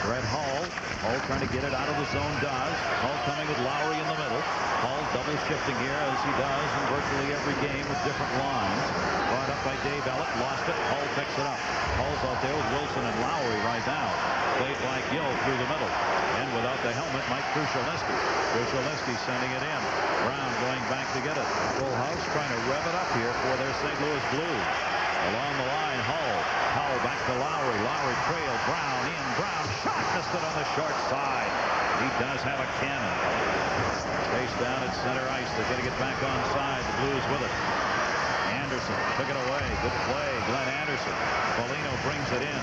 Brett Hull. Hull trying to get it out of the zone, does. Hull coming with Lowry in the middle. Hull double shifting here as he does in virtually every game with different lines. Brought up by Dave Ellett. Lost it. Hull picks it up. Hull's out there with Wilson and Lowry right now. Played by Gill through the middle. And without the helmet, Mike Krushelnyski. Krushelnyski sending it in. Brown going back to get it. Full house trying to rev it up here for their St. Louis Blues. Along the line, Hull. Hull back to Lowry. Lowry trail. Brown in. Brown shot. Missed it on the short side. He does have a cannon. Face down at center ice. They're going to get back onside. The Blues with it. Anderson took it away. Good play. Glenn Anderson. Foligno brings it in.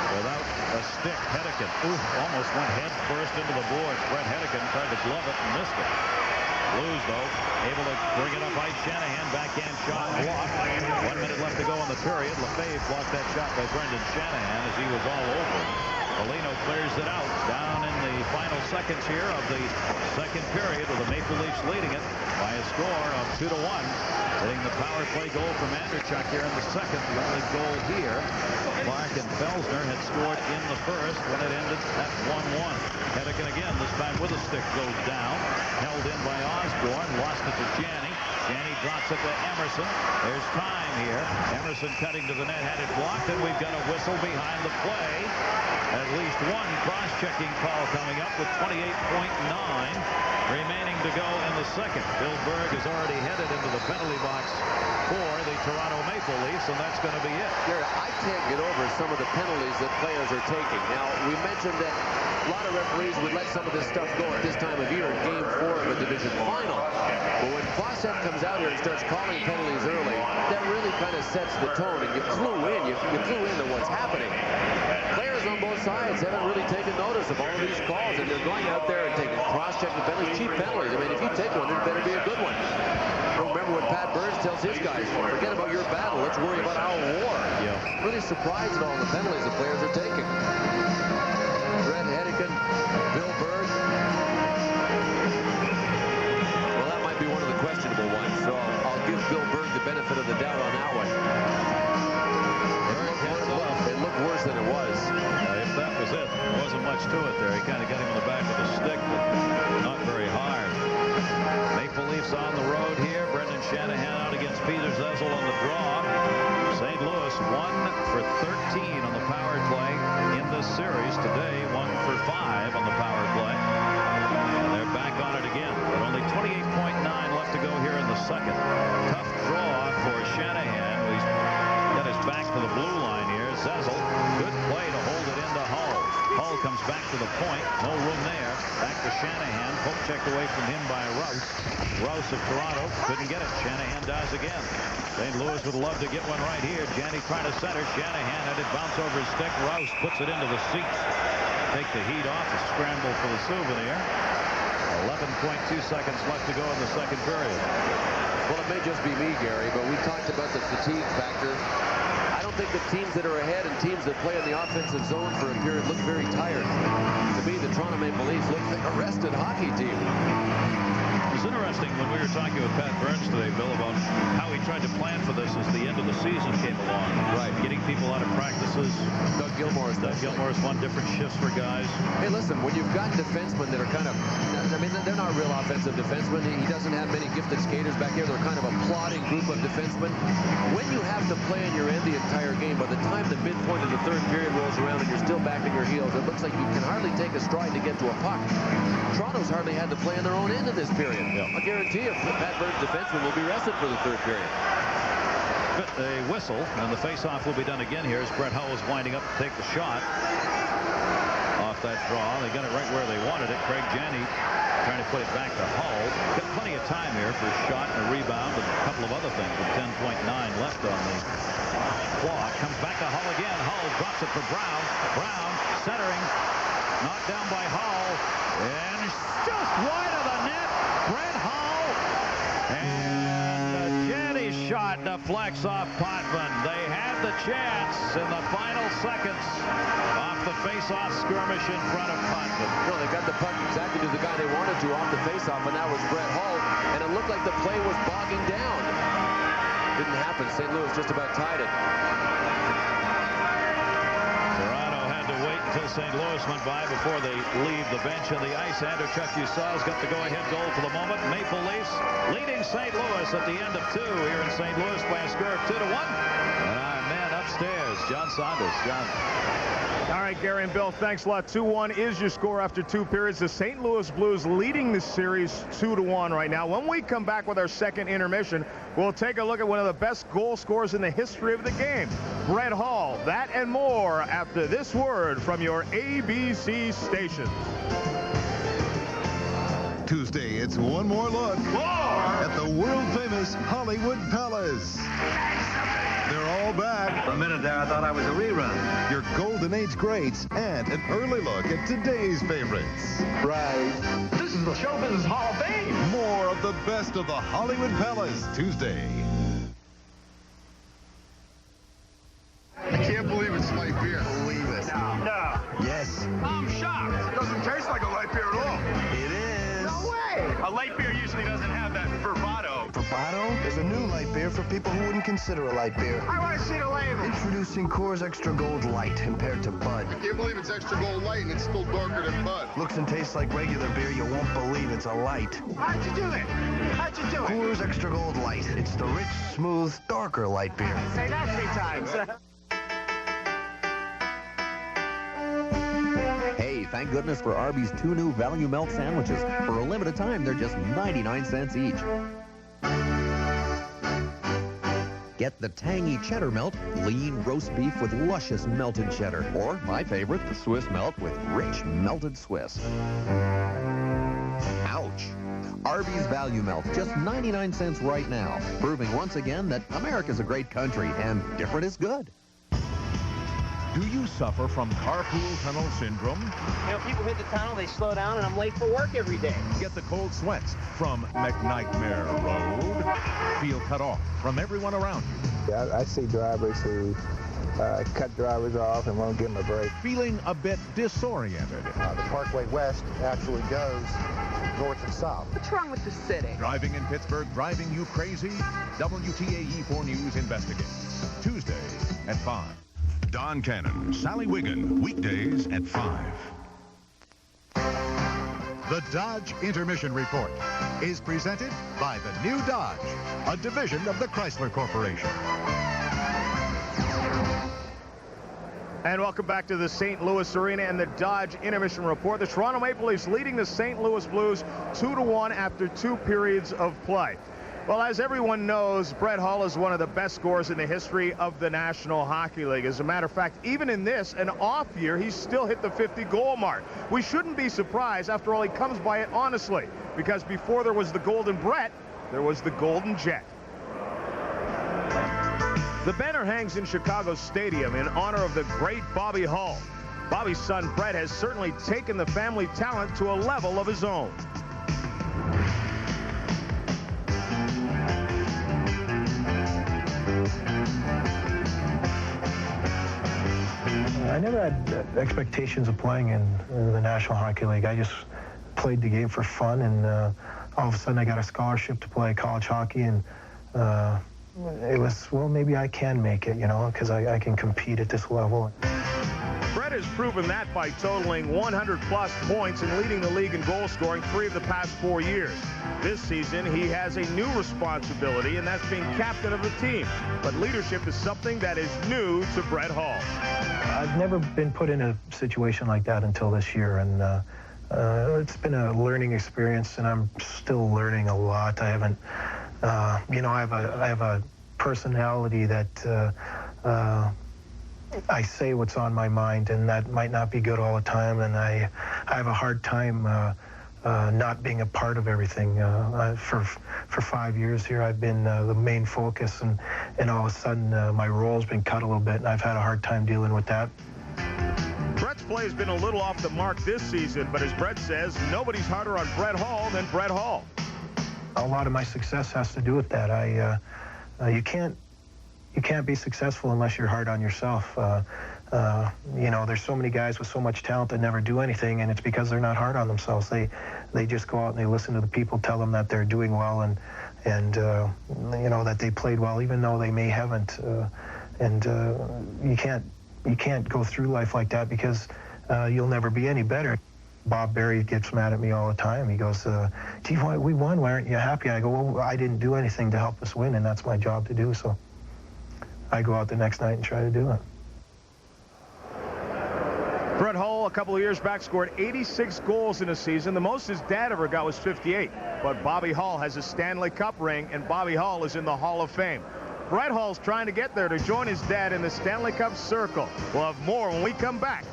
Without a stick, Hedican. Almost went head first into the boards. Brett Hedican tried to glove it and missed it. Blues, though, able to bring it up by Shanahan. Backhand shot blocked. 1 minute left to go in the period. Lefebvre blocked that shot by Brendan Shanahan as he was all over. Foligno clears it out. Down in the final seconds here of the second period with the Maple Leafs leading it by a score of 2-1. Hitting the power play goal from Andrechuk here in the second. The only goal here. Clark and Felsner had scored in the first when it ended at 1-1. Hedican again, this time with a stick, goes down. Held in by Osborne. Lost it to Janney. Janney drops it to Emerson. There's time here. Emerson cutting to the net, had it blocked, and we've got a whistle behind the play. At least one cross-checking call coming up with 28.9 remaining to go in the second. Bill Berg is already headed into the penalty box for the Toronto Maple Leafs, and that's going to be it. Gary, I can't get over some of the penalties that players are taking. Now, we mentioned that a lot of referees would let some of this stuff go at this time of year in Game 4 of a division final. But when Fawcett comes out here and starts calling penalties early, that really kind of sets the tone, and you clue in. You clue into what's happening. Players on both sides haven't really taken notice of all of these calls, and they're going out there and taking cross-checking penalties, cheap penalties. I mean, if you take one, it better be a good one. Remember what Pat Burns tells his guys, forget about your battle, let's worry about our war. Yeah. Really surprised at all the penalties the players are taking. Brett Hedican, Bill Berg. Well, that might be one of the questionable ones, so I'll give Bill Berg the benefit of the doubt on that one. It looked worse than it was. If that was it, there wasn't much to it there. He kind of got him in the back of the stick, but not very hard. Maple Leafs on the road here. Brendan Shanahan out against Peter Zezel on the draw. St. Louis 1 for 13 on the power play in this series. Today, 1 for 5 on the power play. And they're back on it again. But only 28.9 left to go here in the second. Tough draw for Shanahan. He's got his back to the blue line here. Zezel, good play to hold it into Hull. Hull comes back to the point. No room there. Back to Shanahan. Poke checked away from him by Rouse. Rouse of Toronto couldn't get it. Shanahan dies again. St. Louis would love to get one right here. Janney trying to center. Shanahan had it bounce over his stick. Rouse puts it into the seats. Take the heat off. A scramble for the souvenir. 11.2 seconds left to go in the second period. Well, it may just be me, Gary, but we talked about the fatigue factor. I don't think the teams that are ahead and teams that play in the offensive zone for a period look very tired. To me, the Toronto Maple Leafs look like a rested hockey team. It was interesting when we were talking with Pat Burns today, Bill, about how he tried to plan for this as the end of the season came along. Right. Getting people out of practices. Doug Gilmore's won different shifts for guys. Hey, listen, when you've got defensemen that are kind of, I mean, they're not real offensive defensemen. He doesn't have many gifted skaters back here. They're kind of a plodding group of defensemen. When you have to play in your end the entire game, by the time the midpoint of the third period rolls around and you're still back on your heels, it looks like you can hardly take a stride to get to a puck. Toronto's hardly had to play on their own end of this period. Yeah. I guarantee you, Pat Burns' defenseman will be rested for the third period. A whistle, and the face-off will be done again here as Brett Hull is winding up to take the shot off that draw. They got it right where they wanted it. Craig Janney trying to put it back to Hull. Got plenty of time here for a shot and a rebound and a couple of other things with 10.9 left on the clock. Comes back to Hull again. Hull drops it for Brown. Brown centering. Knocked down by Hull. And just wide of the net. Brett Hull. And Janney's shot deflects off Potvin. They had the chance in the final seconds off the face-off skirmish in front of Potvin. No, they got the puck exactly to the guy they wanted to off the face-off, and that was Brett Hull. And it looked like the play was bogging down. Didn't happen. St. Louis just about tied it. Until St. Louis went by before they leave the bench on the ice. Andrechuk, you saw, has got the go-ahead goal for the moment. Maple Leafs leading St. Louis at the end of 2 here in St. Louis by a score of 2-1. And our man upstairs, John Saunders. John. All right, Gary and Bill, thanks a lot. 2-1 is your score after 2 periods. The St. Louis Blues leading the series 2-1 right now. When we come back with our second intermission, we'll take a look at one of the best goal scorers in the history of the game, Brett Hull. That and more after this word from your ABC station. Tuesday, it's one more look at the world-famous Hollywood Palace. They're all back. For a minute there, I thought I was a rerun. Your Golden Age greats and an early look at today's favorites. Right. This is the Show Business Hall of Fame. More of the best of the Hollywood Palace, Tuesday. I can't believe it's light beer. Believe it. No. Yes. I'm shocked. It doesn't taste like a light beer at all. It is. No way. A light beer usually doesn't have that bravado. Verbato is a new light beer for people who wouldn't consider a light beer. I want to see the label. Introducing Coors Extra Gold Light compared to Bud. I can't believe it's Extra Gold Light and it's still darker than Bud. Looks and tastes like regular beer. You won't believe it's a light. How'd you do it? How'd you do it? Coors Extra Gold Light. It's the rich, smooth, darker light beer. Say that 3 times. Hey, thank goodness for Arby's 2 new Value Melt sandwiches. For a limited time, they're just 99 cents each. Get the tangy cheddar melt, lean roast beef with luscious melted cheddar. Or, my favorite, the Swiss melt with rich melted Swiss. Ouch. Arby's Value Melt, just 99 cents right now. Proving once again that America's a great country and different is good. Do you suffer from carpool tunnel syndrome? You know, people hit the tunnel, they slow down, and I'm late for work every day. Get the cold sweats from McNightmare Road. Feel cut off from everyone around you. Yeah, I see drivers who cut drivers off and won't give them a break. Feeling a bit disoriented. The Parkway West actually goes north and south. What's wrong with the city? Driving in Pittsburgh, driving you crazy? WTAE 4 News investigates. Tuesday at 5. Don Cannon, Sally Wiggin, weekdays at 5. The Dodge Intermission Report is presented by the new Dodge, a division of the Chrysler Corporation. And welcome back to the St. Louis Arena and the Dodge Intermission Report. The Toronto Maple Leafs leading the St. Louis Blues 2-1 after 2 periods of play. Well, as everyone knows, Brett Hull is one of the best scorers in the history of the National Hockey League. As a matter of fact, even in this, an off year, he's still hit the 50-goal mark. We shouldn't be surprised. After all, he comes by it honestly, because before there was the Golden Brett, there was the Golden Jet. The banner hangs in Chicago Stadium in honor of the great Bobby Hull. Bobby's son, Brett, has certainly taken the family talent to a level of his own. I never had expectations of playing in the National Hockey League. I just played the game for fun, and all of a sudden I got a scholarship to play college hockey, and it was, well, maybe I can make it, you know, because I can compete at this level. Brett has proven that by totaling 100-plus points and leading the league in goal scoring 3 of the past 4 years. This season, he has a new responsibility, and that's being captain of the team. But leadership is something that is new to Brett Hull. I've never been put in a situation like that until this year, and it's been a learning experience, and I'm still learning a lot. I haven't, you know, I have a personality that I say what's on my mind, and that might not be good all the time, and I have a hard time not being a part of everything. For 5 years here, I've been the main focus, and all of a sudden my role's been cut a little bit, and I've had a hard time dealing with that. Brett's play has been a little off the mark this season, but as Brett says, nobody's harder on Brett Hull than Brett Hull. A lot of my success has to do with that. You can't be successful unless you're hard on yourself. You know, there's so many guys with so much talent that never do anything, and it's because they're not hard on themselves. They just go out and they listen to the people tell them that they're doing well, and you know, that they played well, even though they may haven't. You can't go through life like that, because you'll never be any better. Bob Berry gets mad at me all the time. He goes, gee, we won, why aren't you happy? I go, well, I didn't do anything to help us win, and that's my job to do, so I go out the next night and try to do it. Brett Hull, a couple of years back, scored 86 goals in a season. The most his dad ever got was 58. But Bobby Hull has a Stanley Cup ring, and Bobby Hull is in the Hall of Fame. Brett Hull's trying to get there to join his dad in the Stanley Cup circle. We'll have more when we come back.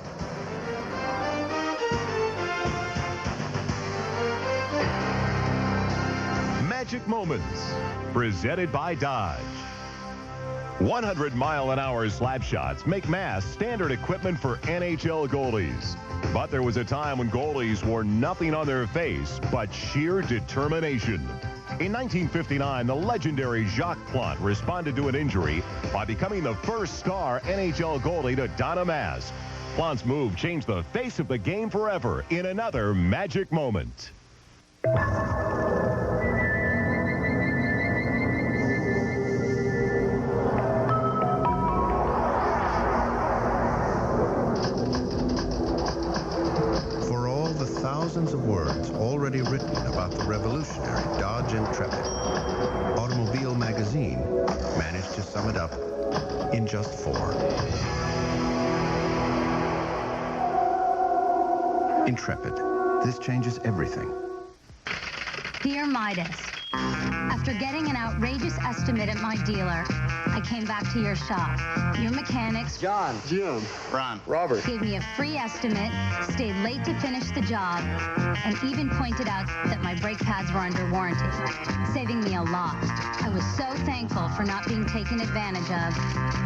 Magic Moments, presented by Dodge. 100-mile-an-hour slap shots make mass standard equipment for NHL goalies. But there was a time when goalies wore nothing on their face but sheer determination. In 1959, the legendary Jacques Plante responded to an injury by becoming the first star NHL goalie to don a mask. Plante's move changed the face of the game forever in another magic moment. thousands of words already written about the revolutionary Dodge Intrepid. Automobile Magazine managed to sum it up in just 4. Intrepid. This changes everything. Dear Midas, after getting an outrageous estimate at my dealer, I came back to your shop. Your mechanics, John, Jim, Ron, Robert, gave me a free estimate, stayed late to finish the job, and even pointed out that my brake pads were under warranty, saving me a lot. I was so thankful for not being taken advantage of.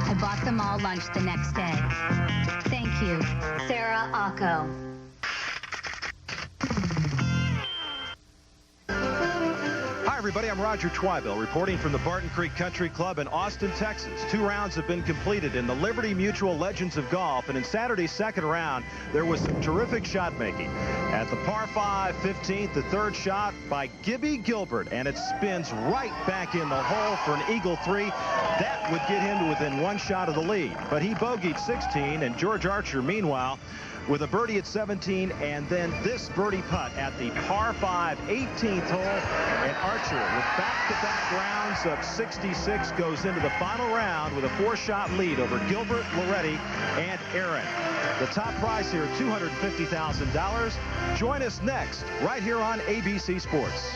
I bought them all lunch the next day. Thank you, Sarah Acco. Hi, everybody. I'm Roger Twybill, reporting from the Barton Creek Country Club in Austin, Texas. 2 rounds have been completed in the Liberty Mutual Legends of Golf, and in Saturday's second round, there was some terrific shot making. At the par 5 15th, the third shot by Gibby Gilbert, and it spins right back in the hole for an eagle 3. That would get him to within 1 shot of the lead, but he bogeyed 16, and George Archer, meanwhile, with a birdie at 17, and then this birdie putt at the par 5 18th hole, and Archer with back-to-back rounds of 66 goes into the final round with a 4-shot lead over Gilbert, Loretti, and Aaron. The top prize here, $250,000. Join us next, right here on ABC Sports.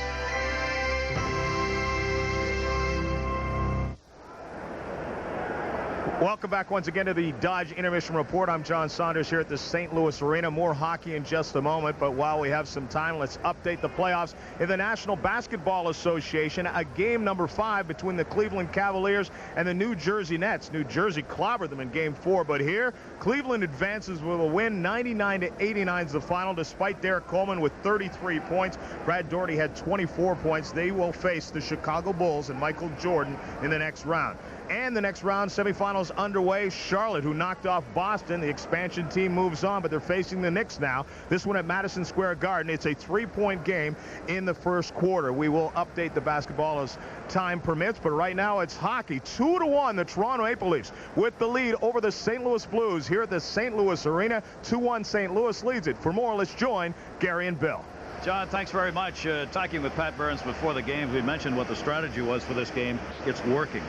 Welcome back once again to the Dodge Intermission Report. I'm John Saunders here at the St. Louis Arena. More hockey in just a moment, but while we have some time, let's update the playoffs in the National Basketball Association. A game number 5 between the Cleveland Cavaliers and the New Jersey Nets. New Jersey clobbered them in game 4, but here, Cleveland advances with a win. 99-89 is the final, despite Derek Coleman with 33 points. Brad Daugherty had 24 points. They will face the Chicago Bulls and Michael Jordan in the next round. And the next round, semifinals underway. Charlotte, who knocked off Boston. The expansion team moves on, but they're facing the Knicks now. This one at Madison Square Garden. It's a 3-point game in the first quarter. We will update the basketball as time permits, but right now it's hockey. 2-1, the Toronto Maple Leafs with the lead over the St. Louis Blues here at the St. Louis Arena. 2-1, St. Louis leads it. For more, let's join Gary and Bill. John, thanks very much. Talking with Pat Burns before the game, we mentioned what the strategy was for this game. It's working.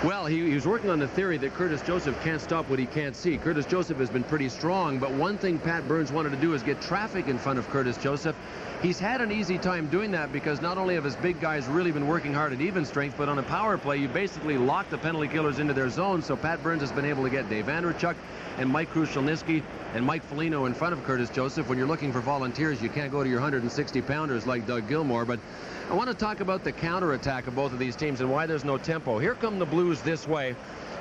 Well, he was working on the theory that Curtis Joseph can't stop what he can't see. Curtis Joseph has been pretty strong, but one thing Pat Burns wanted to do is get traffic in front of Curtis Joseph. He's had an easy time doing that because not only have his big guys really been working hard at even strength, but on a power play, you basically lock the penalty killers into their zone. So Pat Burns has been able to get Dave Andrechuk and Mike Krushelnyski and Mike Foligno in front of Curtis Joseph. When you're looking for volunteers, you can't go to your 160-pounders like Doug Gilmour. But I want to talk about the counterattack of both of these teams and why there's no tempo. Here come the Blues this way.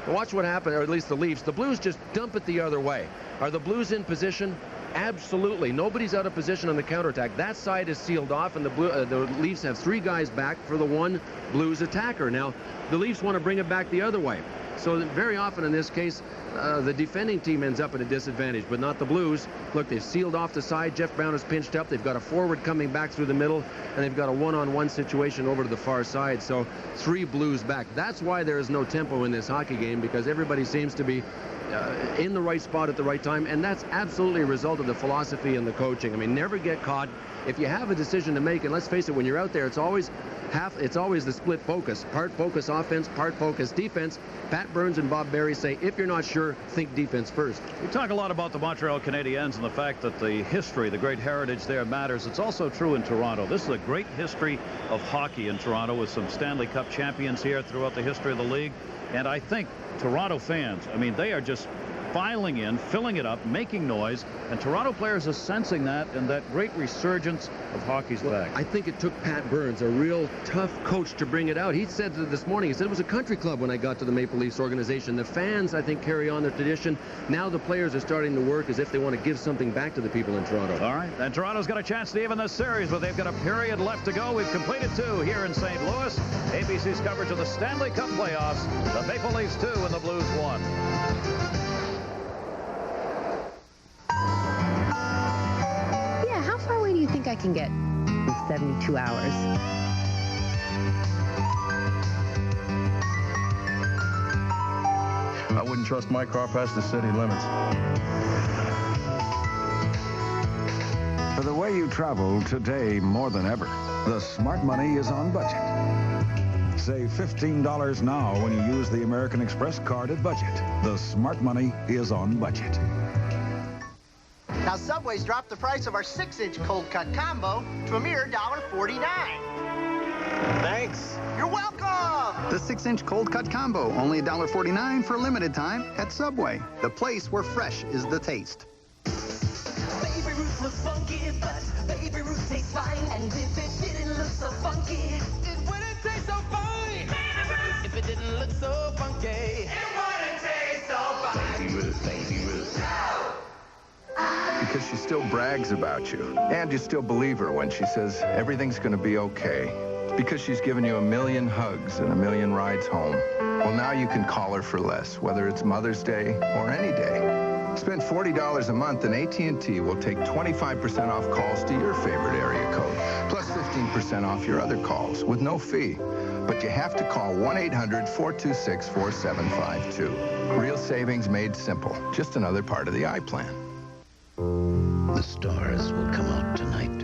Watch what happened, or at least the Leafs. The Blues just dump it the other way. Are the Blues in position? Absolutely. Nobody's out of position on the counterattack. That side is sealed off, and the Leafs have 3 guys back for the 1 Blues attacker. Now, the Leafs want to bring it back the other way. So very often in this case, the defending team ends up at a disadvantage, but not the Blues. Look, they've sealed off the side. Jeff Brown is pinched up. They've got a forward coming back through the middle, and they've got a one-on-one situation over to the far side. So 3 Blues back. That's why there is no tempo in this hockey game, because everybody seems to be in the right spot at the right time, and that's absolutely a result of the philosophy and the coaching. I mean, never get caught. If you have a decision to make, and let's face it, when you're out there, it's always the split focus. Part focus offense, part focus defense. Pat Burns and Bob Berry say, if you're not sure, think defense first. We talk a lot about the Montreal Canadiens and the fact that the history, the great heritage there matters. It's also true in Toronto. This is a great history of hockey in Toronto with some Stanley Cup champions here throughout the history of the league. And I think Toronto fans, I mean, they are just filing in, filling it up, making noise, and Toronto players are sensing that, and that great resurgence of hockey's back. I think it took Pat Burns, a real tough coach, to bring it out. He said this morning, he said it was a country club when I got to the Maple Leafs organization. The fans, I think, carry on their tradition. Now the players are starting to work as if they want to give something back to the people in Toronto. All right, and Toronto's got a chance to even this series, but they've got a period left to go. We've completed 2 here in St. Louis. ABC's coverage of the Stanley Cup playoffs. The Maple Leafs 2 and the Blues 1. How far away do you think I can get in 72 hours? I wouldn't trust my car past the city limits. For the way you travel today more than ever, the Smart Money is on budget. Save $15 now when you use the American Express card at budget. The Smart Money is on budget. Now, Subway's dropped the price of our 6-inch cold cut combo to a mere $1.49. Thanks. You're welcome. The 6-inch cold cut combo, only $1.49 for a limited time at Subway, the place where fresh is the taste. Baby Ruth looks funky, but Baby Ruth tastes fine. And if it didn't look so funky, it wouldn't taste so fine. If it didn't look so funky, it wouldn't taste so fine. Baby Ruth, Baby Ruth. Because she still brags about you, and you still believe her when she says everything's going to be okay. Because she's given you 1,000,000 hugs and 1,000,000 rides home. Well, now you can call her for less, whether it's Mother's Day or any day. Spend $40 a month and AT&T will take 25% off calls to your favorite area code, plus 15% off your other calls with no fee. But you have to call 1-800-426-4752. Real savings made simple. Just another part of the iPlan. The stars will come out tonight.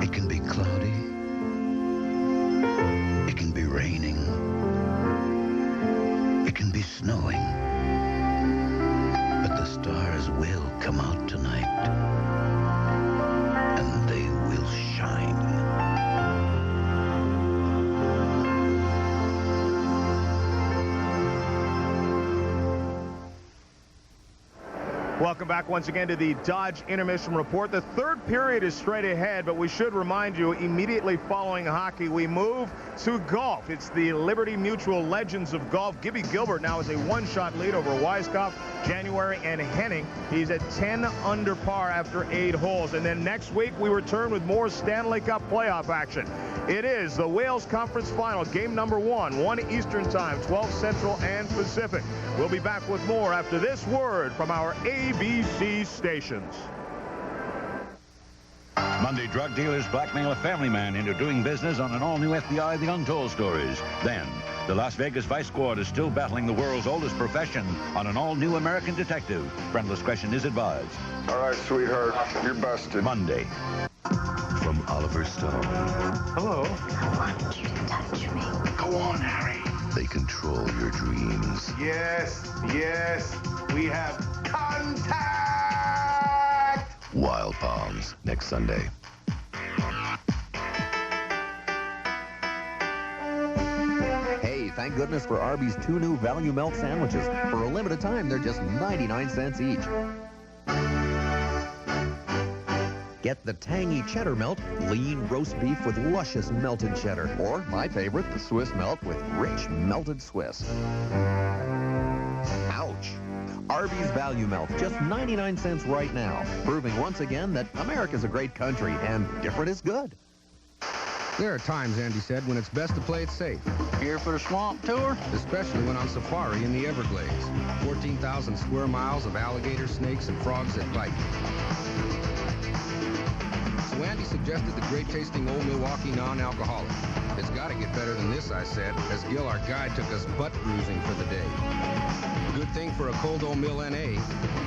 It can be cloudy. It can be raining. It can be snowing. But the stars will come out tonight. And they will shine. Welcome back once again to the Dodge Intermission Report. The third period is straight ahead, but we should remind you, immediately following hockey, we move to golf. It's the Liberty Mutual Legends of Golf. Gibby Gilbert now has a one-shot lead over Weiskopf, January, and Henning. He's at 10 under par after 8 holes. And then next week, we return with more Stanley Cup playoff action. It is the Wales Conference Final, game number 1, 1 Eastern Time, 12 Central and Pacific. We'll be back with more after this word from our ABC stations. Monday, drug dealers blackmail a family man into doing business on an all-new FBI The Untold Stories. Then, the Las Vegas Vice Squad is still battling the world's oldest profession on an all-new American Detective. Parental discretion is advised. All right, sweetheart, you're busted. Monday. From Oliver Stone. Hello. I want you to touch me. Go on, Harry. They control your dreams. Yes, we have contact. Wild Palms, next Sunday. Hey, thank goodness for Arby's 2 new Value Melt sandwiches. For a limited time, they're just 99 cents each. Get the tangy cheddar melt, lean roast beef with luscious melted cheddar. Or, my favorite, the Swiss melt with rich melted Swiss. Ouch! Arby's Value Melt, just 99 cents right now. Proving once again that America's a great country and different is good. There are times, Andy said, when it's best to play it safe. Here for the swamp tour? Especially when on safari in the Everglades. 14,000 square miles of alligators, snakes, and frogs that bite. So Andy suggested the great-tasting Old Milwaukee non-alcoholic. It's got to get better than this, I said, as Gil, our guide, took us butt cruising for the day. Good thing for a cold Old Mill NA,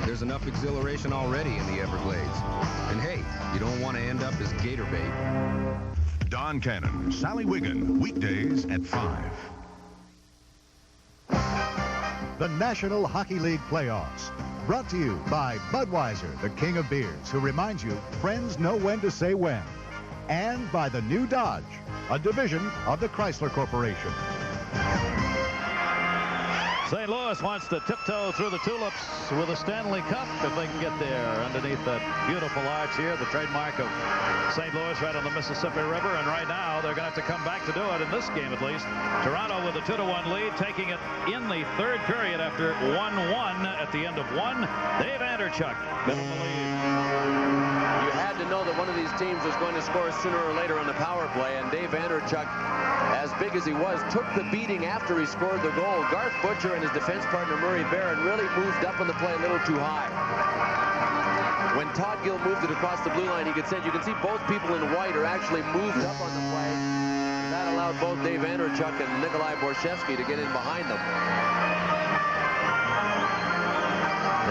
there's enough exhilaration already in the Everglades. And hey, you don't want to end up as gator bait. Don Cannon, Sally Wiggin, weekdays at 5. The National Hockey League Playoffs. Brought to you by Budweiser, the king of beers, who reminds you friends know when to say when. And by the new Dodge, a division of the Chrysler Corporation. St. Louis wants to tiptoe through the tulips with a Stanley Cup if they can get there underneath that beautiful arch here, the trademark of St. Louis right on the Mississippi River. And right now, they're going to have to come back to do it in this game at least. Toronto with a 2-1 lead, taking it in the third period after 1-1 at the end of 1. Dave Anderchuk been in the lead. You had to know that one of these teams was going to score sooner or later on the power play, and Dave Anderchuk, as big as he was, took the beating after he scored the goal. Garth Butcher and his defense partner Murray Barron really moved up on the play a little too high. When Todd Gill moved it across the blue line, you can see both people in white are actually moved up on the play. And that allowed both Dave Anderchuk and Nikolai Borshevsky to get in behind them.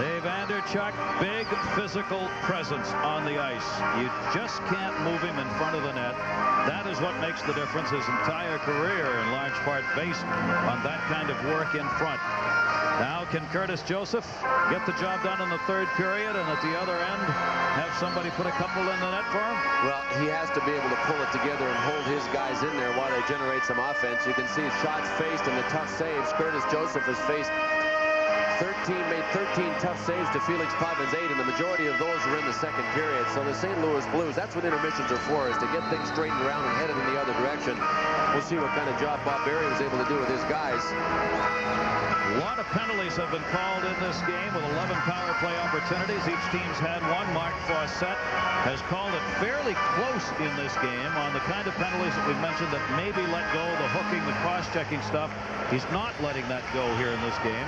Dave Anderchuk Tkachuk, big physical presence on the ice. You just can't move him in front of the net. That is what makes the difference. His entire career, in large part, based on that kind of work in front. Now, can Curtis Joseph get the job done in the third period and at the other end have somebody put a couple in the net for him? Well, he has to be able to pull it together and hold his guys in there while they generate some offense. You can see shots faced and the tough saves. Curtis Joseph has faced made 13 tough saves to Felix Potvin 8, and the majority of those were in the second period. So the St. Louis Blues, that's what intermissions are for, is to get things straightened around and headed in the other direction. We'll see what kind of job Bob Berry was able to do with his guys. A lot of penalties have been called in this game with 11 power play opportunities. Each team's had one. Mark Fawcett has called it fairly close in this game on the kind of penalties that we've mentioned that maybe let go, the hooking, the cross-checking stuff. He's not letting that go here in this game.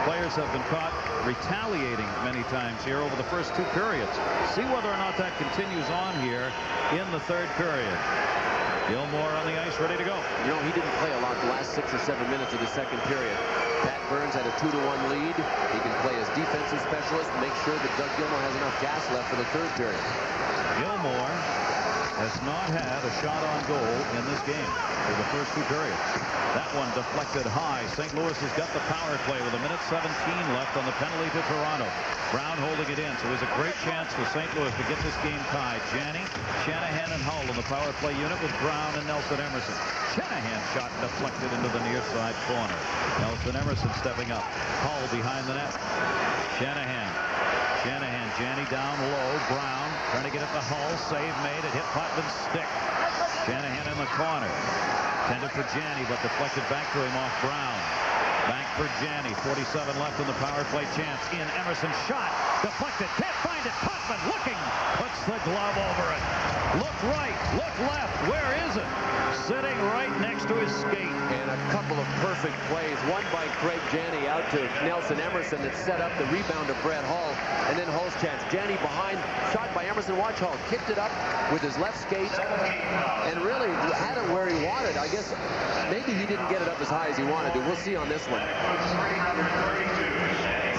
Players have been caught retaliating many times here over the first two periods. See whether or not that continues on here in the third period. Gilmore on the ice, ready to go. You know, he didn't play a lot the last 6 or 7 minutes of the second period. Pat Burns had a 2-1 lead. He can play as defensive specialist and make sure that Doug Gilmour has enough gas left for the third period. Gilmour has not had a shot on goal in this game for the first two periods. That one deflected high. St. Louis has got the power play with 1:17 left on the penalty to Toronto. Brown holding it in, so there's a great chance for St. Louis to get this game tied. Janney, Shanahan, and Hull in the power play unit with Brown and Nelson Emerson. Shanahan shot deflected into the near side corner. Nelson Emerson stepping up. Hull behind the net. Shanahan, Janney down low. Brown trying to get it to Hull. Save made. It hit Potvin stick. Shanahan in the corner. Tended for Janney, but deflected back to him off Brown. Back for Janney. 47 left in the power play chance. In Emerson shot. Deflected. Can't find it. Potvin looking. Puts the glove over it. Look right. Look left. Where is it? Sitting right next to his skate. And a couple of perfect plays. One by Craig Janney out to Nelson Emerson that set up the rebound of Brett Hull. And then Hull's chance. Janney behind. Shot by Emerson. Watch Hull. Kicked it up with his left skate. And really had it where he wanted. I guess maybe he didn't get it up as high as he wanted to. We'll see on this one.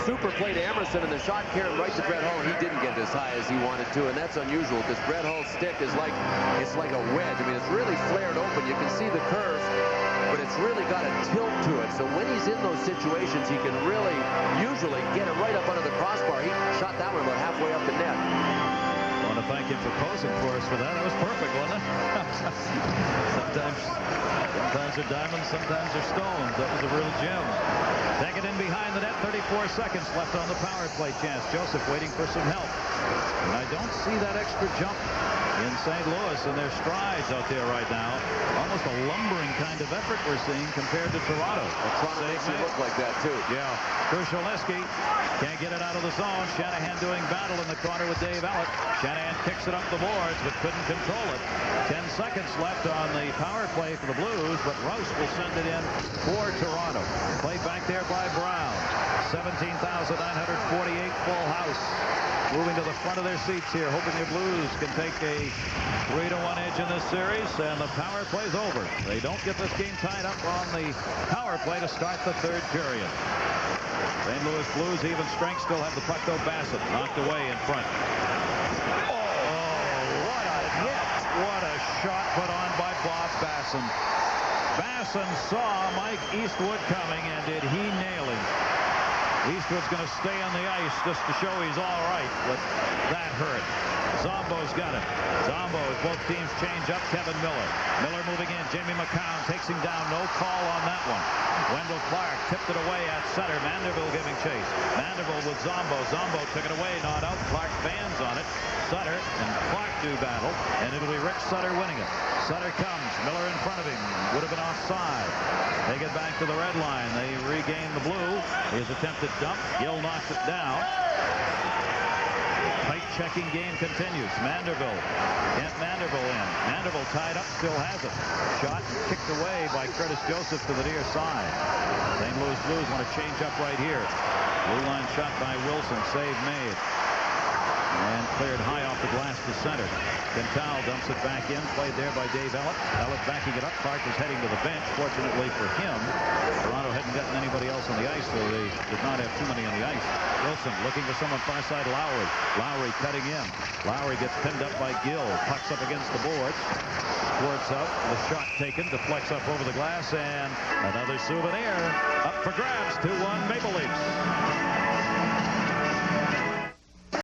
Super play to Emerson, and the shot carried right to Brett Hull. He didn't get it as high as he wanted to, and that's unusual because Brett Hull's stick is like a wedge. I mean, it's really flared open. You can see the curve, but it's really got a tilt to it. So when he's in those situations, he can really usually get it right up under the crossbar. He shot that one about halfway up the net. I want to thank him for posing for us for that. That was perfect, wasn't it? Sometimes they're diamonds, sometimes they're stones. That was a real gem. Take it in behind the net. 34 seconds left on the power play chance. Joseph waiting for some help. And I don't see that extra jump in St. Louis in their strides out there right now. Almost a lumbering kind of effort we're seeing compared to Toronto. Toronto makes it look like that, too. Yeah. Krushelnyski can't get it out of the zone. Shanahan doing battle in the corner with Dave Ellett. Shanahan kicks it up the boards, but couldn't control it. 10 seconds left on the power play for the Blues, but Rouse will send it in for Toronto. Played back there by Brown. 17,948 full house. Moving to the front of their seats here, hoping the Blues can take a 3-1 edge in this series, and the power play's over. They don't get this game tied up on the power play to start the third period. St. Louis Blues, even strength, still have the puck, though. Bassett knocked away in front. Oh, what a hit! What a shot put on by Bob Basson. Basson saw Mike Eastwood coming, and did he nail him? Eastwood's going to stay on the ice just to show he's all right, but that hurt. Zombo's got it. Zombo, as both teams change up, Kevin Miller. Miller moving in. Jamie McCown takes him down. No call on that one. Wendell Clark tipped it away at center. Manderville giving chase. Manderville with Zombo. Zombo took it away, not out. Clark bands on it. Sutter and Clark do battle, and it'll be Rick Sutter winning it. Sutter comes. Miller in front of him. Would have been offside. They get back to the red line. They regain the blue. His attempted dump. Gill knocks it down. Tight checking game continues. Manderville. Kent Manderville in. Manderville tied up, still has it. Shot kicked away by Curtis Joseph to the near side. St. Louis Blues want to change up right here. Blue line shot by Wilson. Save made. And cleared high off the glass to center. Quintal dumps it back in. Played there by Dave Ellett. Ellett backing it up. Clark is heading to the bench. Fortunately for him, Toronto hadn't gotten anybody else on the ice, so they did not have too many on the ice. Wilson looking for someone far side. Lowry. Lowry cutting in. Lowry gets pinned up by Gill. Pucks up against the boards. Squirts out. The shot taken. Deflects up over the glass, and another souvenir up for grabs. 2-1 Maple Leafs.